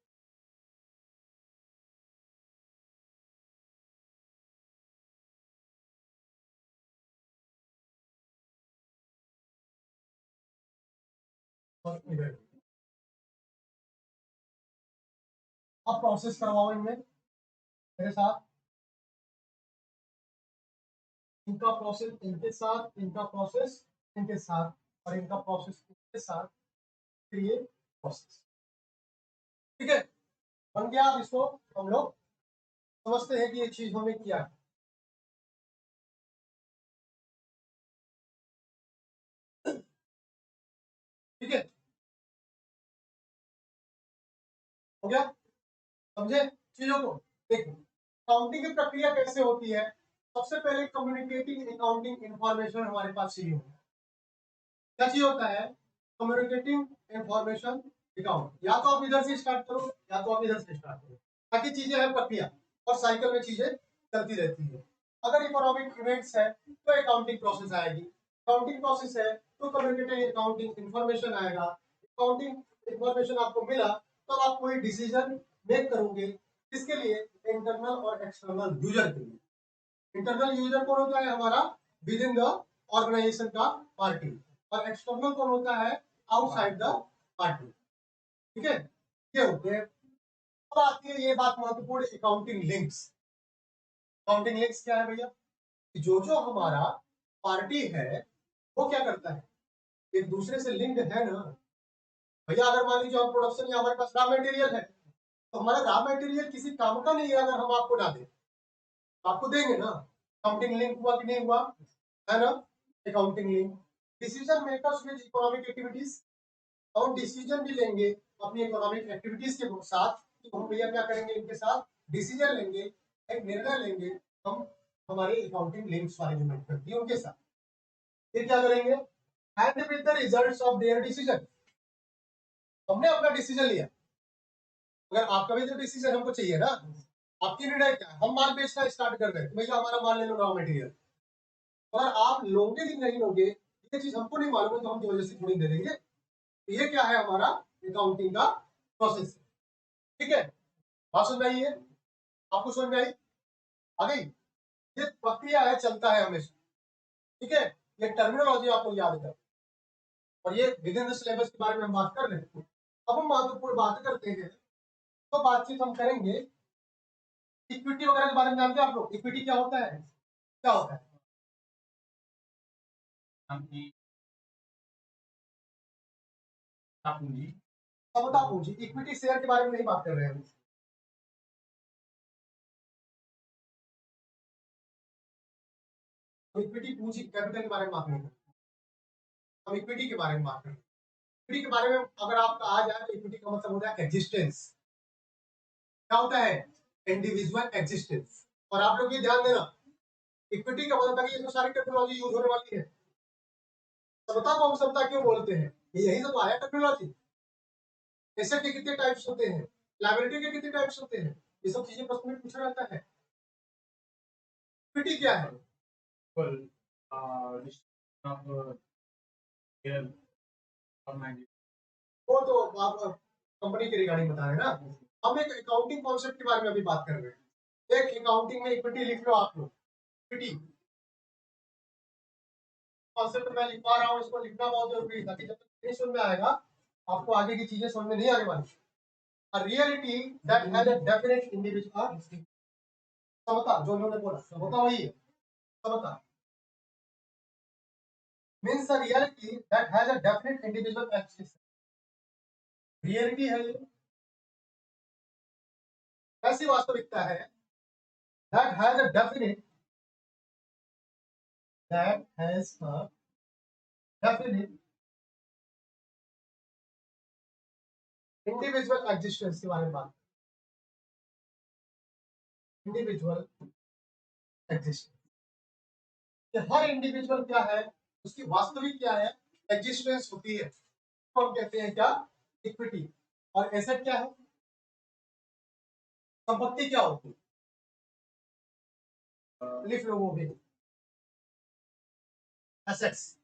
और इधर अब प्रोसेस करवाओ इनमें मेरे साथ, इनका प्रोसेस इनके साथ, इनका प्रोसेस इनके साथ, और इनका प्रोसेस इनके साथ, फिर ये प्रोसेस। ठीक है, बन गया। अब इसको हम लोग समझते हैं कि ये चीज हमें क्या है। ठीक है, हो गया, समझे चीजों को। देखो काउंटिंग की प्रक्रिया कैसे होती है। सबसे पहले कम्युनिकेटिंग अकाउंटिंग इंफॉर्मेशन हमारे पास चाहिए होता है। क्या चाहिए होता है? Communicating information account. या तो आप इधर से स्टार्ट करो या तो आप इधर से स्टार्ट करो, ताकि चीजें है प्रक्रिया और साइकिल में चीजें चलती रहती है। अगर इकोनॉमिक इवेंट्स है तो अकाउंटिंग प्रोसेस आएगी, अकाउंटिंग प्रोसेस है तो कम्युनिकेटिंग अकाउंटिंग इंफॉर्मेशन आएगा। अकाउंटिंग इंफॉर्मेशन आपको मिला तब आप कोई डिसीजन मेक करोगे, किसके लिए? इंटरनल और एक्सटर्नल यूजर के लिए। इंटरनल यूजर कौन होता है? हमारा विद इन द ऑर्गेनाइजेशन का पार्टी। और एक्सटर्नल कौन होता है? Outside the party. ठीक है, ये होते हैं। अब आती है ये बात महत्वपूर्ण, अकाउंटिंग लिंक्स। अकाउंटिंग लिंक्स क्या है भैया? जो जो हमारा पार्टी है वो क्या करता है? एक दूसरे से लिंक्ड है ना भैया। अगर मान लीजिए हम प्रोडक्शन या हमारे पास रॉ मटेरियल है, तो हमारा रॉ मटेरियल किसी काम का नहीं है अगर हम आपको ना दें, आपको देंगे ना। अकाउंटिंग लिंक हुआ कि नहीं हुआ? है ना, accounting link. Decision makers with economic activities, हम डिसीजन भी लेंगे अपनी इकोनॉमिक एक्टिविटीज के साथ कि हम भैया क्या करेंगे, इनके साथ डिसीजन लेंगे, एक निर्णय लेंगे हम हमारे अकाउंटिंग लिंक्स वाले जो मेंट करती है उनके साथ। फिर क्या करेंगे? And with the results of their decision. हमने अपना डिसीजन लिया, अगर आपका भी तो डिसीजन हमको चाहिए ना। आपकी निर्णय क्या है? हम माल बेचना स्टार्ट कर रहे हैं, भैया हमारा माल ले लो रॉ मटेरियल। अगर आप लोगे कि नहीं लोगे ये चीज हमको नहीं मालूम है, तो हम जबरदस्ती थोड़ी दे देंगे। ये क्या है? हमारा अकाउंटिंग का प्रोसेस। ठीक है, बात समझ में आई है? आपको समझ में आई? आ गई? ये प्रक्रिया है, चलता है हमेशा। ठीक है, ये टर्मिनोलॉजी आपको याद कर, और ये विद इन द सिलेबस के बारे में हम बात कर रहे हैं। अब हम महत्वपूर्ण बात करते हैं, तो बातचीत हम करेंगे इक्विटी वगैरह के बारे में। जानते हैं आप लोग इक्विटी क्या होता है? क्या होता है? पूंजी, समता पूंजी। इक्विटी शेयर के बारे में नहीं बात कर रहे हैं हम। इक्विटी पूंजी कैपिटल के बारे में बात नहीं कर रहे, हम इक्विटी के बारे में बात कर रहे हैं। इक्विटी के बारे में अगर आप आ जाए तो इक्विटी का मतलब होता है एग्जिस्टेंस। क्या होता है? Individual existence. और आप लोग ये ध्यान देना, इक्विटी का मतलब है कि ये तो सारी टेक्नोलॉजी यूज होने वाली है। समता को हम समता क्यों बोलते हैं? यही तो आया टेक्नोलॉजी। एसेट के कितने टाइप्स होते हैं, लायबिलिटी के कितने टाइप्स होते हैं, ये सब चीजें प्रश्न में पूछा जाता है। इक्विटी क्या है? वो तो आप कंपनी के रिगार्डिंग बता रहे हैं ना। हम एक अकाउंटिंग कॉन्सेप्ट के बारे में अभी बात कर रहे हैं। एक अकाउंटिंग में इक्विटी लिख लो आप लोग। इक्विटी कॉन्सेप्ट मैं लिख पा रहा हूँ, इसको लिखना बहुत जरूरी है, ताकि जब तक नहीं समझ में आएगा आपको आगे की चीजें समझ में नहीं आने वाली। A reality that has a definite individual, समता जो उन्होंने बोला समता वही है। समता means a reality that has a definite individual existence। Reality है ये, ऐसी वास्तविकता है that has a definite, that has a definite individual existence के बारे में बात। इंडिविजुअल एग्जिस्टेंस, हर इंडिविजुअल क्या है, उसकी वास्तविक क्या है, एग्जिस्टेंस होती है, तो हम कहते हैं क्या? इक्विटी। और एसेट क्या है? संपत्ति क्या होती है? लिख लो वो भी, एसेट्स।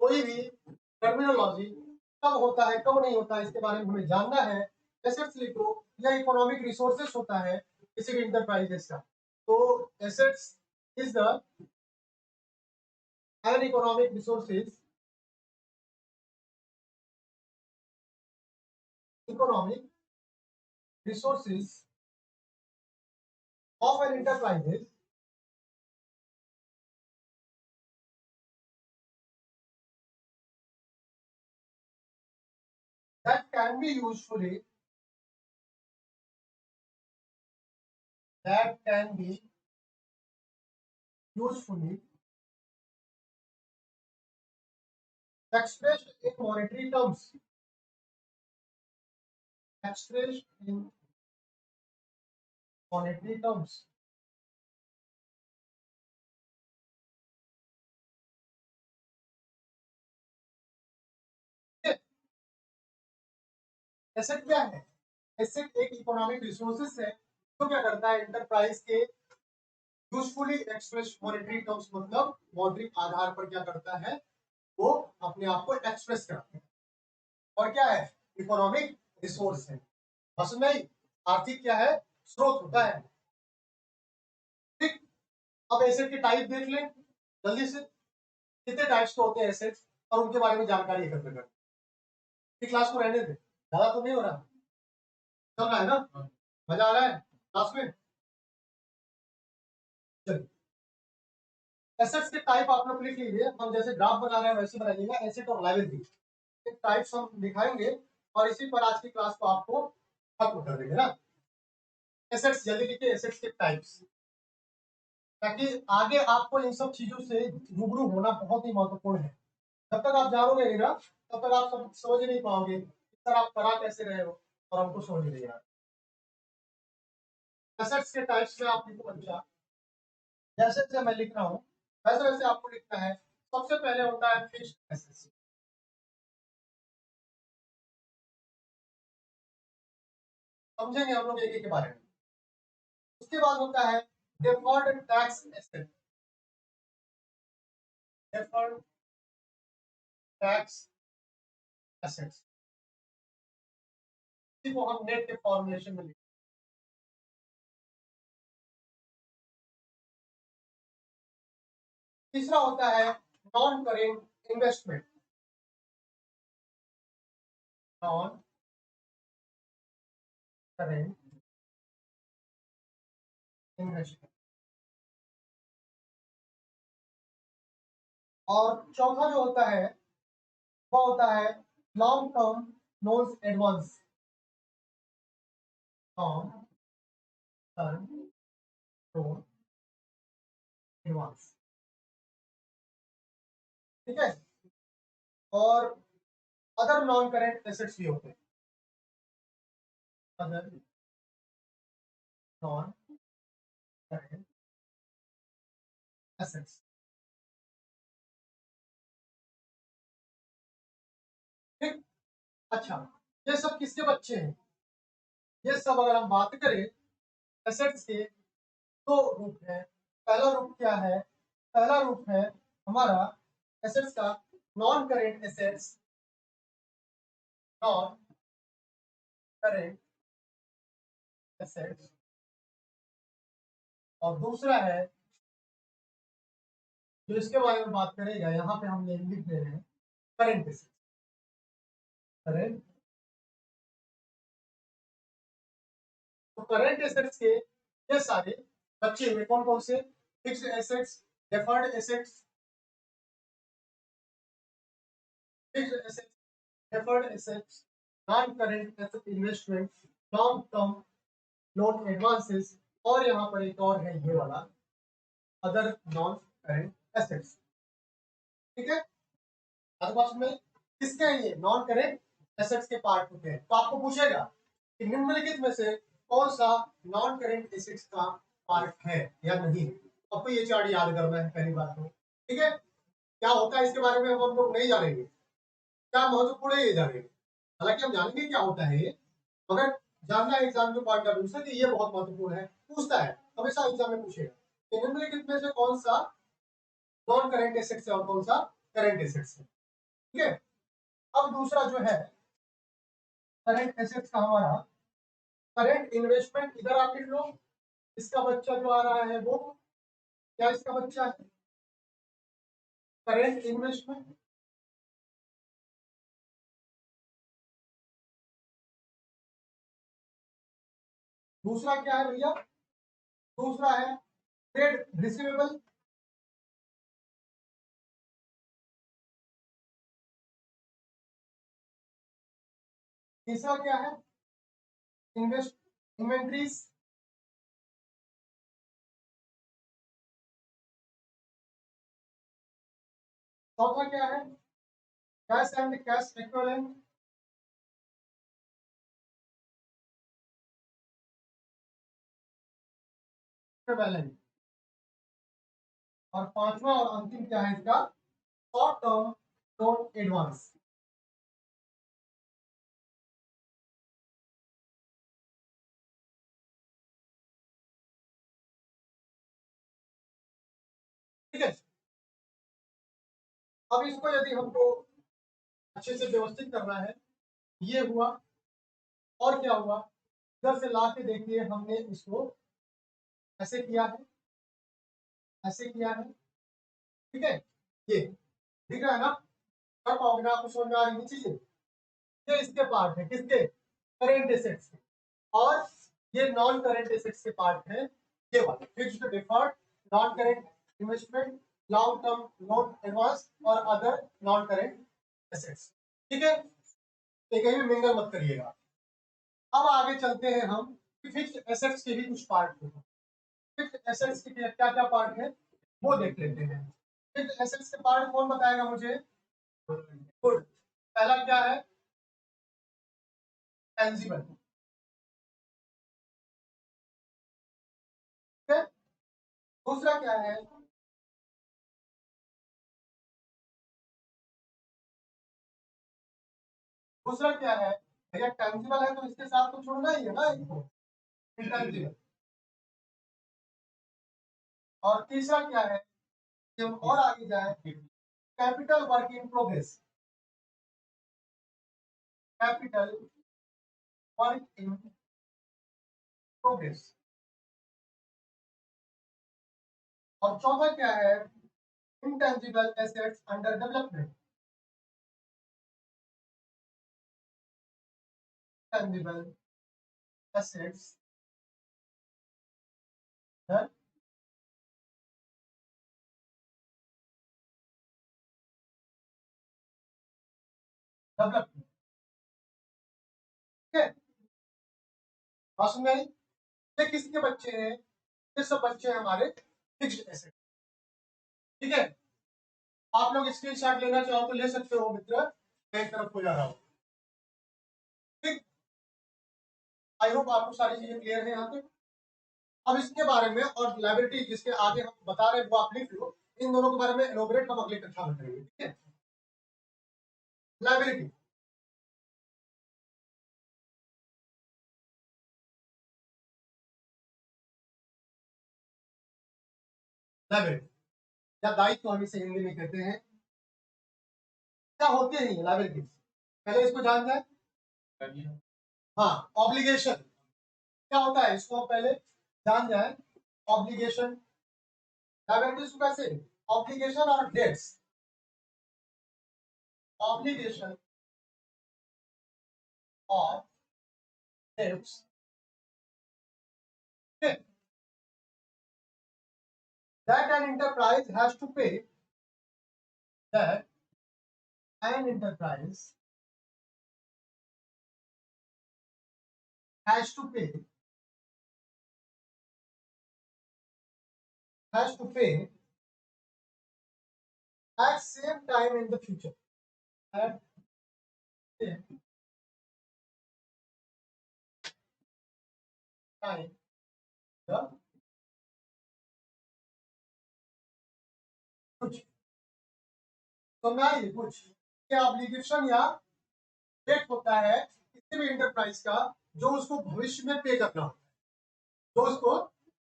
कोई भी टर्मिनोलॉजी कब होता है कब नहीं होता है इसके बारे में हमें जानना है। एसेट्स लिखो, या इकोनॉमिक रिसोर्सेस होता है किसी भी इंटरप्राइजेस का। तो assets is the an economic resources economic resources of an enterprises that can be usefully that can be usefully expressed in monetary terms, expressed in monetary terms. Asset क्या है? Asset एक economic resources है जो क्या करता है, enterprise के usefully express monetary terms, मतलब मौद्रिक आधार पर क्या करता है, वो अपने आप को एक्सप्रेस करता है। और क्या है? इकोनॉमिक रिसोर्स है, बस नहीं, आर्थिक क्या है, स्रोत होता है। ठीक, अब एसेट के टाइप देख लें जल्दी से, कितने टाइप्स के होते हैं एसेट्स, और उनके बारे में जानकारी एकत्र करें। क्लास को रहने दे, ज्यादा तो नहीं हो रहा, चल रहा है ना, मजा आ रहा है क्लास में। चलिए, एसेट्स के टाइप आप लोग लिख लीजिए, हम जैसे ग्राफ बना रहे हैं वैसे बनाइएगा, एसेट और लायबिलिटी टाइप्स हम दिखाएंगे, और इसी पर आज की क्लास को आपको खत्म कर देंगे ना। एसेट्स जल्दी लिखिए, एसेट्स के टाइप्स, ताकि आगे आपको इन सब चीजों से रूबरू होना बहुत ही महत्वपूर्ण है। जब तक आप जानोगे नहीं ना, तब तक आप सब समझ नहीं पाओगे सर आप करा कैसे रहे हो, और हमको समझ नहीं आ रहा। एसेट्स के टाइप्स में आप लिखो बच्चा, जैसे जैसे मैं लिख रहा हूँ वैसे वैसे आपको लिखना है। सबसे पहले होता है फिक्स्ड एसेट्स, समझेंगे हम लोग एक एक के बारे में। उसके बाद होता है deferred tax asset, deferred tax assets, इसी को हम नेट के फॉर्मुलेशन में लिखते हैं। तीसरा होता है non current investment, non current investment. और चौथा जो होता है वो होता है long term loans advance, long term loan advance. ठीक है, और अदर नॉन करेंट एसेट्स भी होते हैं, अदर नॉन करेंट एसेट्स। ठीक, अच्छा, ये सब किसके बच्चे हैं? ये सब अगर हम बात करें एसेट्स के, दो रूप है। पहला रूप क्या है? पहला रूप है हमारा एसेट्स का non current assets, non current assets, और दूसरा है जो इसके बारे में बात करेगा, यहाँ पे हम लिख दे रहे हैं करेंट एसेट्स, करेंट। तो करंट एसेट्स के ये सारे बच्चे हुए कौन कौन से? Fixed assets, deferred assets, fixed assets, deferred assets, non current asset investment, long term loan advances, और यहाँ पर एक और है ये वाला अदर नॉन करंट एसेट्स। ठीक है, हर बात में किसके हैं? ये नॉन करेंट एसेट्स के पार्ट होते हैं। तो आपको पूछेगा कि निम्नलिखित में से कौन सा नॉन करेंट एसेट्स का पार्ट है या नहीं। आपको ये चार्ट याद करना है पहली बात तो। ठीक है, क्या होता है इसके बारे में हम लोग नहीं जानेंगे, क्या महत्वपूर्ण है ये जानेंगे। हालांकि हम जानेंगे क्या होता है ये, मगर जानना है एग्जाम के पॉइंट ऑफ व्यू से कि ये बहुत महत्वपूर्ण है, पूछता है हमेशा एग्जाम में पूछेगा कि निम्नलिखित में से कौन सा नॉन करेंट एसेट्स है और कौन सा करेंट एसेट्स है। ठीक है, अब दूसरा जो है करंट एसेट्स का हमारा करंट इन्वेस्टमेंट, इधर आप लिख लो, इसका बच्चा जो आ रहा है वो क्या इसका बच्चा है? Current investment. दूसरा क्या है भैया, दूसरा है ट्रेड रिसीवेबल, तीसरा क्या है इन्वेस्ट इन्वेंट्रीज, चौथा क्या है cash and cash equivalent, balance, और पांचवा और अंतिम क्या है इसका शॉर्ट टर्म लोन एडवांस। ठीक है, अब इसको यदि हमको अच्छे से व्यवस्थित करना है, ये हुआ और क्या हुआ, इधर से ला के देखिए हमने इसको ऐसे किया है, ऐसे किया है, ठीक है, ये दिख रहा है ना, कर पाओगे ना, आपको समझ में आ रही है चीजें, ये इसके पार्ट है किसके, करेंट एसेट्स के, और ये नॉन करेंट एसेट्स के पार्ट है, ये वाले fixed deferred non current investment long term loan advance और अदर नॉन करेंट एसेट्स। ठीक है, ये कहीं भी मिंगल मत करिएगा। अब आगे चलते हैं हम फिक्स्ड एसेट्स के भी कुछ पार्ट को, फिक्स्ड एसेट्स के क्या क्या पार्ट है वो देख लेते हैं। फिक्स्ड एसेट्स के पार्ट कौन बताएगा मुझे, गुड, पहला क्या है टेंजिबल, ठीक है, दूसरा क्या है दूसरा क्या है भैया, टेंजिबल है तो इसके साथ तो छोड़ना ही है ना इनको, इंटेंजिबल, और तीसरा क्या है, जब और आगे जाए capital work in progress, capital work in progress, और चौथा क्या है intangible assets under development, tangible assets under development. ठीक है, बात समझ में आई? ये किसके बच्चे हैं, ये सब बच्चे हैं हमारे फिक्स्ड एसेट। ठीक है, आप लोग स्क्रीनशॉट लेना चाहो तो ले सकते हो मित्र, मैं एक तरफ हो जा रहा हूँ। ठीक, आई होप आपको सारी चीजें क्लियर है यहाँ तक। अब इसके बारे में और लाइबिलिटी जिसके आगे हम बता रहे हैं वो आप लिख लो, इन दोनों के बारे में एलोबरेट हम अगली कक्षा में करेंगे। ठीक है, लाइबिलिटी, लाइबिलिटी या दायित्व हम इसे हिंदी में कहते हैं, क्या होते हैं लाइबिलिटी, पहले इसको जान जाए। हाँ, ऑब्लिगेशन क्या होता है इसको हम पहले जान जाए। ऑब्लिगेशन, लायबिलिटीज को कैसे, ऑब्लिगेशन और डेट्स, ऑब्लिगेशन और dates, that an enterprise has to pay, that an enterprise has to pay, has to pay at same time in the future, at same time the कुछ तो मैं ये कुछ क्या ऑब्लिगेशन या डेट होता है किसी भी इंटरप्राइज का जो उसको भविष्य में पे करना होता है, जो उसको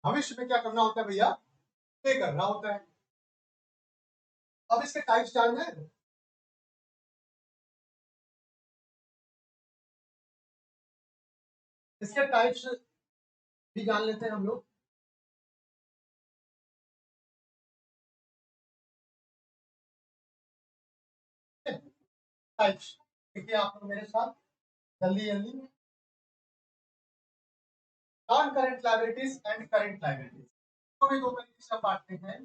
भविष्य में क्या करना होता है भैया, पे करना होता है। अब इसके टाइप्स जान है, इसके टाइप्स भी जान लेते हैं हम लोग। टाइप्स देखिए आप लोग मेरे साथ जल्दी जल्दी, non current liabilities and current liabilities तो भी दो तरीके से बांटते हैं,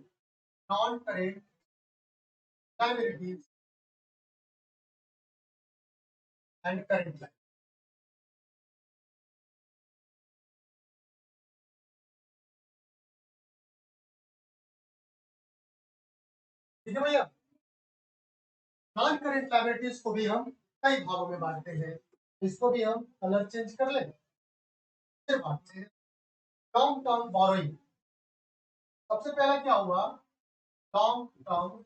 non current liabilities and current liabilities. ठीक है भैया, नॉन करेंट लायबिलिटीज को भी हम कई भागों में बांटते हैं, इसको भी हम कलर चेंज कर लें, फिर बांटते हैं। लॉन्ग टर्म बोरोइंग, सबसे पहला क्या हुआ, लॉन्ग टर्म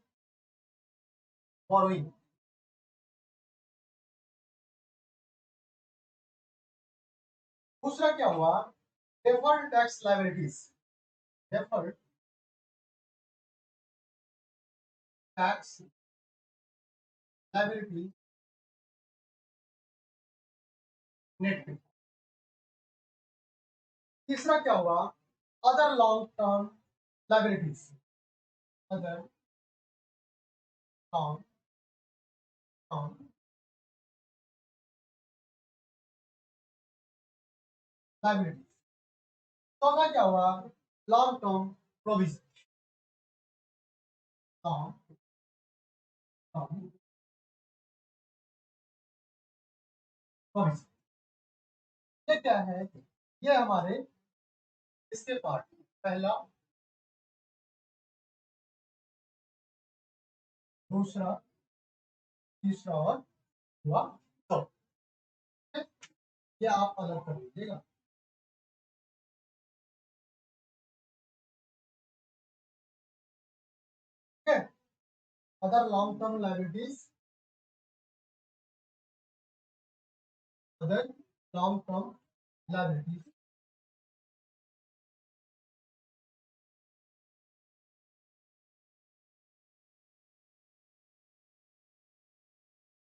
बोरोइंग। दूसरा क्या हुआ, deferred tax liabilities, deferred tax liability net. तीसरा क्या हुआ, other long term liabilities, other long term liabilities. चौथा क्या हुआ, long term provision, long term provision. ये क्या है, ये हमारे इसके पार्ट, पहला, दूसरा, तीसरा और हुआ चौथा। ये आप अलग कर लीजिएगा। ठीक है, other long term liabilities, other long term liabilities.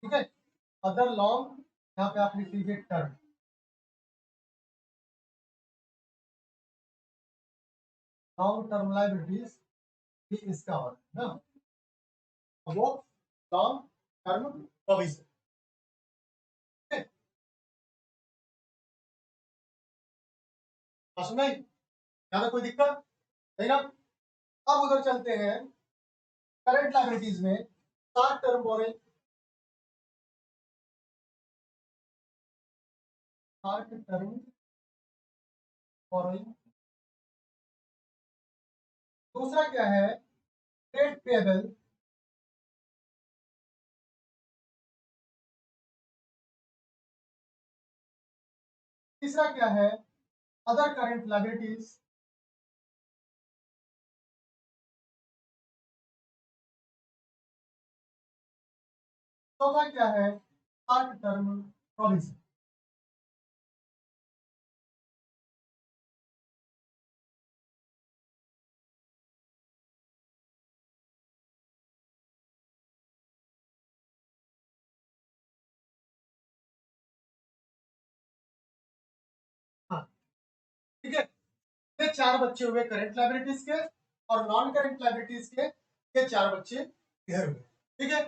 ठीक है, अदर लॉन्ग, यहाँ पे आप लिख लीजिए टर्म, लॉन्ग टर्म लायबिलिटीज भी इसका और ना, वो लॉन्ग टर्म प्रोविजन। समझ में, यहाँ कोई दिक्कत नहीं ना। अब उधर चलते हैं करंट लायबिलिटीज में, short term borrowing, short term borrowing. दूसरा क्या है, ट्रेड पेबल। तीसरा क्या है, अदर करंट लायबिलिटीज। चौथा क्या है, शॉर्ट टर्म प्रोविजन। हाँ, ठीक है, ये चार बच्चे हुए करंट लायबिलिटीज के, और नॉन करंट लायबिलिटीज के ये चार बच्चे इधर हुए। ठीक है,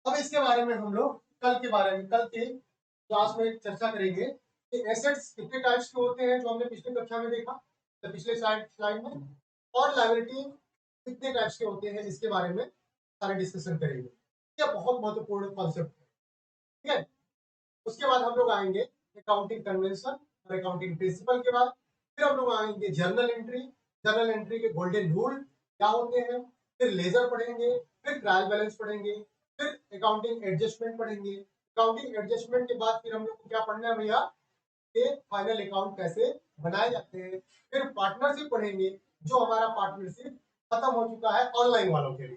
अब इसके बारे में हम लोग कल के बारे में, कल के क्लास में चर्चा करेंगे कि एसेट्स कितने टाइप्स के होते हैं, जो हमने पिछली कक्षा में देखा, तो पिछले स्लाइड में, और लायबिलिटी कितने टाइप्स के होते हैं, इसके बारे में सारे डिस्कशन करेंगे। यह बहुत महत्वपूर्ण कॉन्सेप्ट है। ठीक है, उसके बाद हम लोग आएंगे अकाउंटिंग कन्वेंशन और अकाउंटिंग प्रिंसिपल के बाद, फिर हम लोग आएंगे जर्नल एंट्री, जर्नल एंट्री के गोल्डन रूल क्या होते हैं, फिर लेजर पढ़ेंगे, फिर ट्रायल बैलेंस पढ़ेंगे, फिर अकाउंटिंग एडजस्टमेंट पढ़ेंगे। अकाउंटिंग एडजस्टमेंट के बाद फिर हम लोग को क्या पढ़ना है भैया, कि फाइनल अकाउंट कैसे बनाए जाते हैं। फिर पार्टनरशिप पढ़ेंगे, जो हमारा पार्टनरशिप खत्म हो चुका है ऑनलाइन वालों के लिए।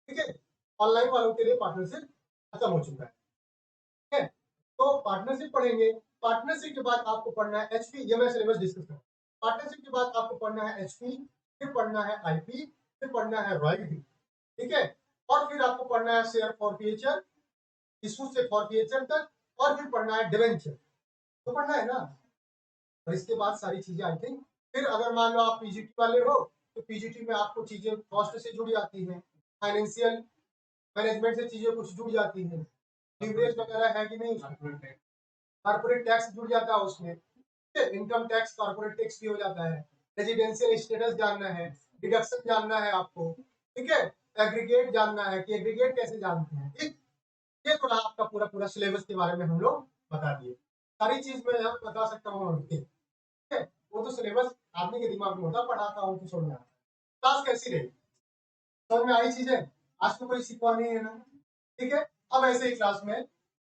ठीक है, ऑनलाइन वालों के लिए पार्टनरशिप खत्म हो चुका है। ठीक है, तो पार्टनरशिप पढ़ेंगे। पार्टनरशिप के बाद आपको पढ़ना है एचपी, ये मैं सिलेबस डिस्कस करूँ। पार्टनरशिप के बाद आपको पढ़ना है एचपी, फिर पढ़ना है आईपी, फिर पढ़ना है रॉयल्टी। ठीक है, और फिर आपको पढ़ना है शेयर फॉरफिएचर, इशू से फॉरफिएचर तक, और फिर पढ़ना है डिवेंचर। तो पढ़ना है ना, और इसके बाद सारी चीजें आई थिंक, फिर अगर मान लो आप पीजीटी वाले हो, तो पीजीटी में आपको चीजें कॉस्ट से जुड़ी आती हैं, फाइनेंशियल मैनेजमेंट से चीजें कुछ जुड़ जाती हैं, लीवरेज वगैरह है कि नहीं, कॉर्पोरेट टैक्स जुड़ जाता है उसमें। इनकम टैक्स, कॉर्पोरेट टैक्स भी हो जाता है, रेजिडेंशियल स्टेटस जानना है, डिडक्शन जानना है आपको, ठीक है, एग्रीगेट जानना है कि एग्रीगेट कैसे जानते हैं, ठीक। ये थोड़ा आपका पूरा पूरा सिलेबस के बारे में हम लोग बता दिए, सारी चीज मैं यहाँ बता सकता हूँ, ठीक है। वो तो सिलेबस आदमी के दिमाग में होता, पढ़ाता हूँ तो समझ में आता है। क्लास कैसी रही, समझ में आई चीजें, आज तो कोई सिखवा नहीं है ना, ठीक है। अब ऐसे ही क्लास में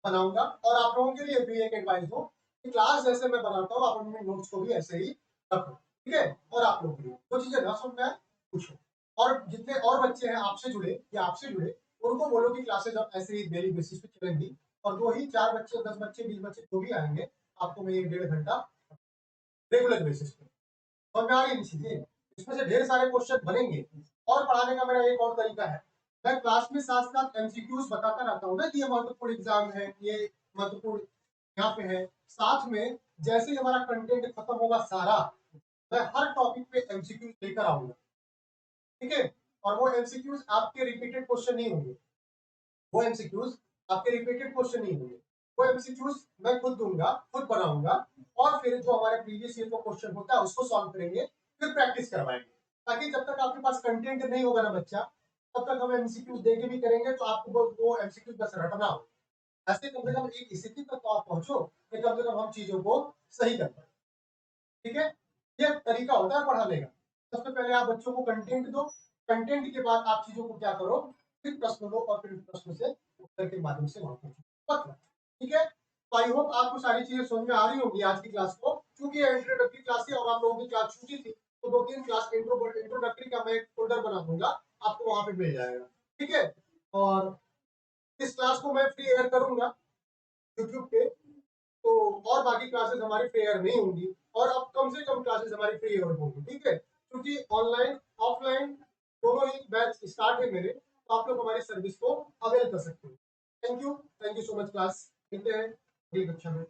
बनाऊंगा, और आप लोगों के लिए भी एक एडवाइस हो कि क्लास जैसे मैं बनाता हूँ आप अपने नोट्स को भी ऐसे ही रखो, ठीक है। और आप लोग भी जो चीजें ना समझ में आए पूछो, और जितने और बच्चे हैं आपसे जुड़े या आपसे जुड़े उनको बोलो कि क्लासेज अब ऐसे ही डेली बेसिस पे चलेंगी, और 2 ही 4 बच्चे 10 बच्चे 20 बच्चे जो भी आएंगे आपको मैं 1-1.5 घंटा रेगुलर बेसिस पे, समझ में आ रही चीजें। इसमें से ढेर सारे क्वेश्चन बनेंगे, और पढ़ाने का मेरा एक और तरीका है, मैं क्लास में साथ साथ एमसीक्यूज बताता रहता हूँ ना कि ये महत्वपूर्ण एग्जाम है, ये महत्वपूर्ण यहाँ पे है, साथ में जैसे ही हमारा कंटेंट खत्म होगा सारा, मैं हर टॉपिक पे एमसीक्यूज लेकर आऊंगा, ठीक है। और वो एमसीक्यूज आपके रिपीटेड क्वेश्चन नहीं होंगे, वो एमसीक्यूज आपके रिपीटेड क्वेश्चन नहीं होंगे, वो एमसीक्यूज मैं खुद दूंगा, खुद बनाऊंगा, और फिर जो हमारे प्रीवियस ईयर का क्वेश्चन होता है उसको सॉल्व करेंगे, फिर प्रैक्टिस करवाएंगे, ताकि जब तक आपके पास कंटेंट नहीं होगा ना बच्चा, तब तक हम एमसीक्यूज देके भी करेंगे तो आपको वो एमसीक्यूज बस रटना हो, ऐसे कम से कम एक स्थिति तक तो आप पहुंचो कि कम से कम हम चीजों को सही कर पाए, ठीक है। ये तरीका होता है पढ़ाने का, सबसे पहले आप बच्चों को कंटेंट दो, कंटेंट के बाद आप चीजों को क्या करो, फिर प्रश्न दो, और फिर प्रश्न से उत्तर के माध्यम से वहां पहुंचो, ठीक है। तो आई होप आपको सारी चीजें समझ में आ रही होंगी आज की क्लास को, क्योंकि इंट्रोडक्टरी क्लास थी और आप लोगों की क्लास छूटी थी, तो 2-3 क्लास इंट्रोडक्टरी का मैं एक फोल्डर बना दूंगा, आपको वहां पे मिल जाएगा, ठीक है। और इस क्लास को मैं फ्री एयर करूंगा यूट्यूब पे, तो और बाकी क्लासेस हमारी फ्री एयर नहीं होंगी, और अब कम से कम क्लासेस हमारी फ्री एयर होंगी, ठीक है, क्योंकि ऑनलाइन ऑफलाइन दोनों ही बैच स्टार्ट है मेरे, तो आप लोग हमारी सर्विस को अवेल कर सकते हैं। Thank you so much class, मिलते हैं अगली कक्षा में।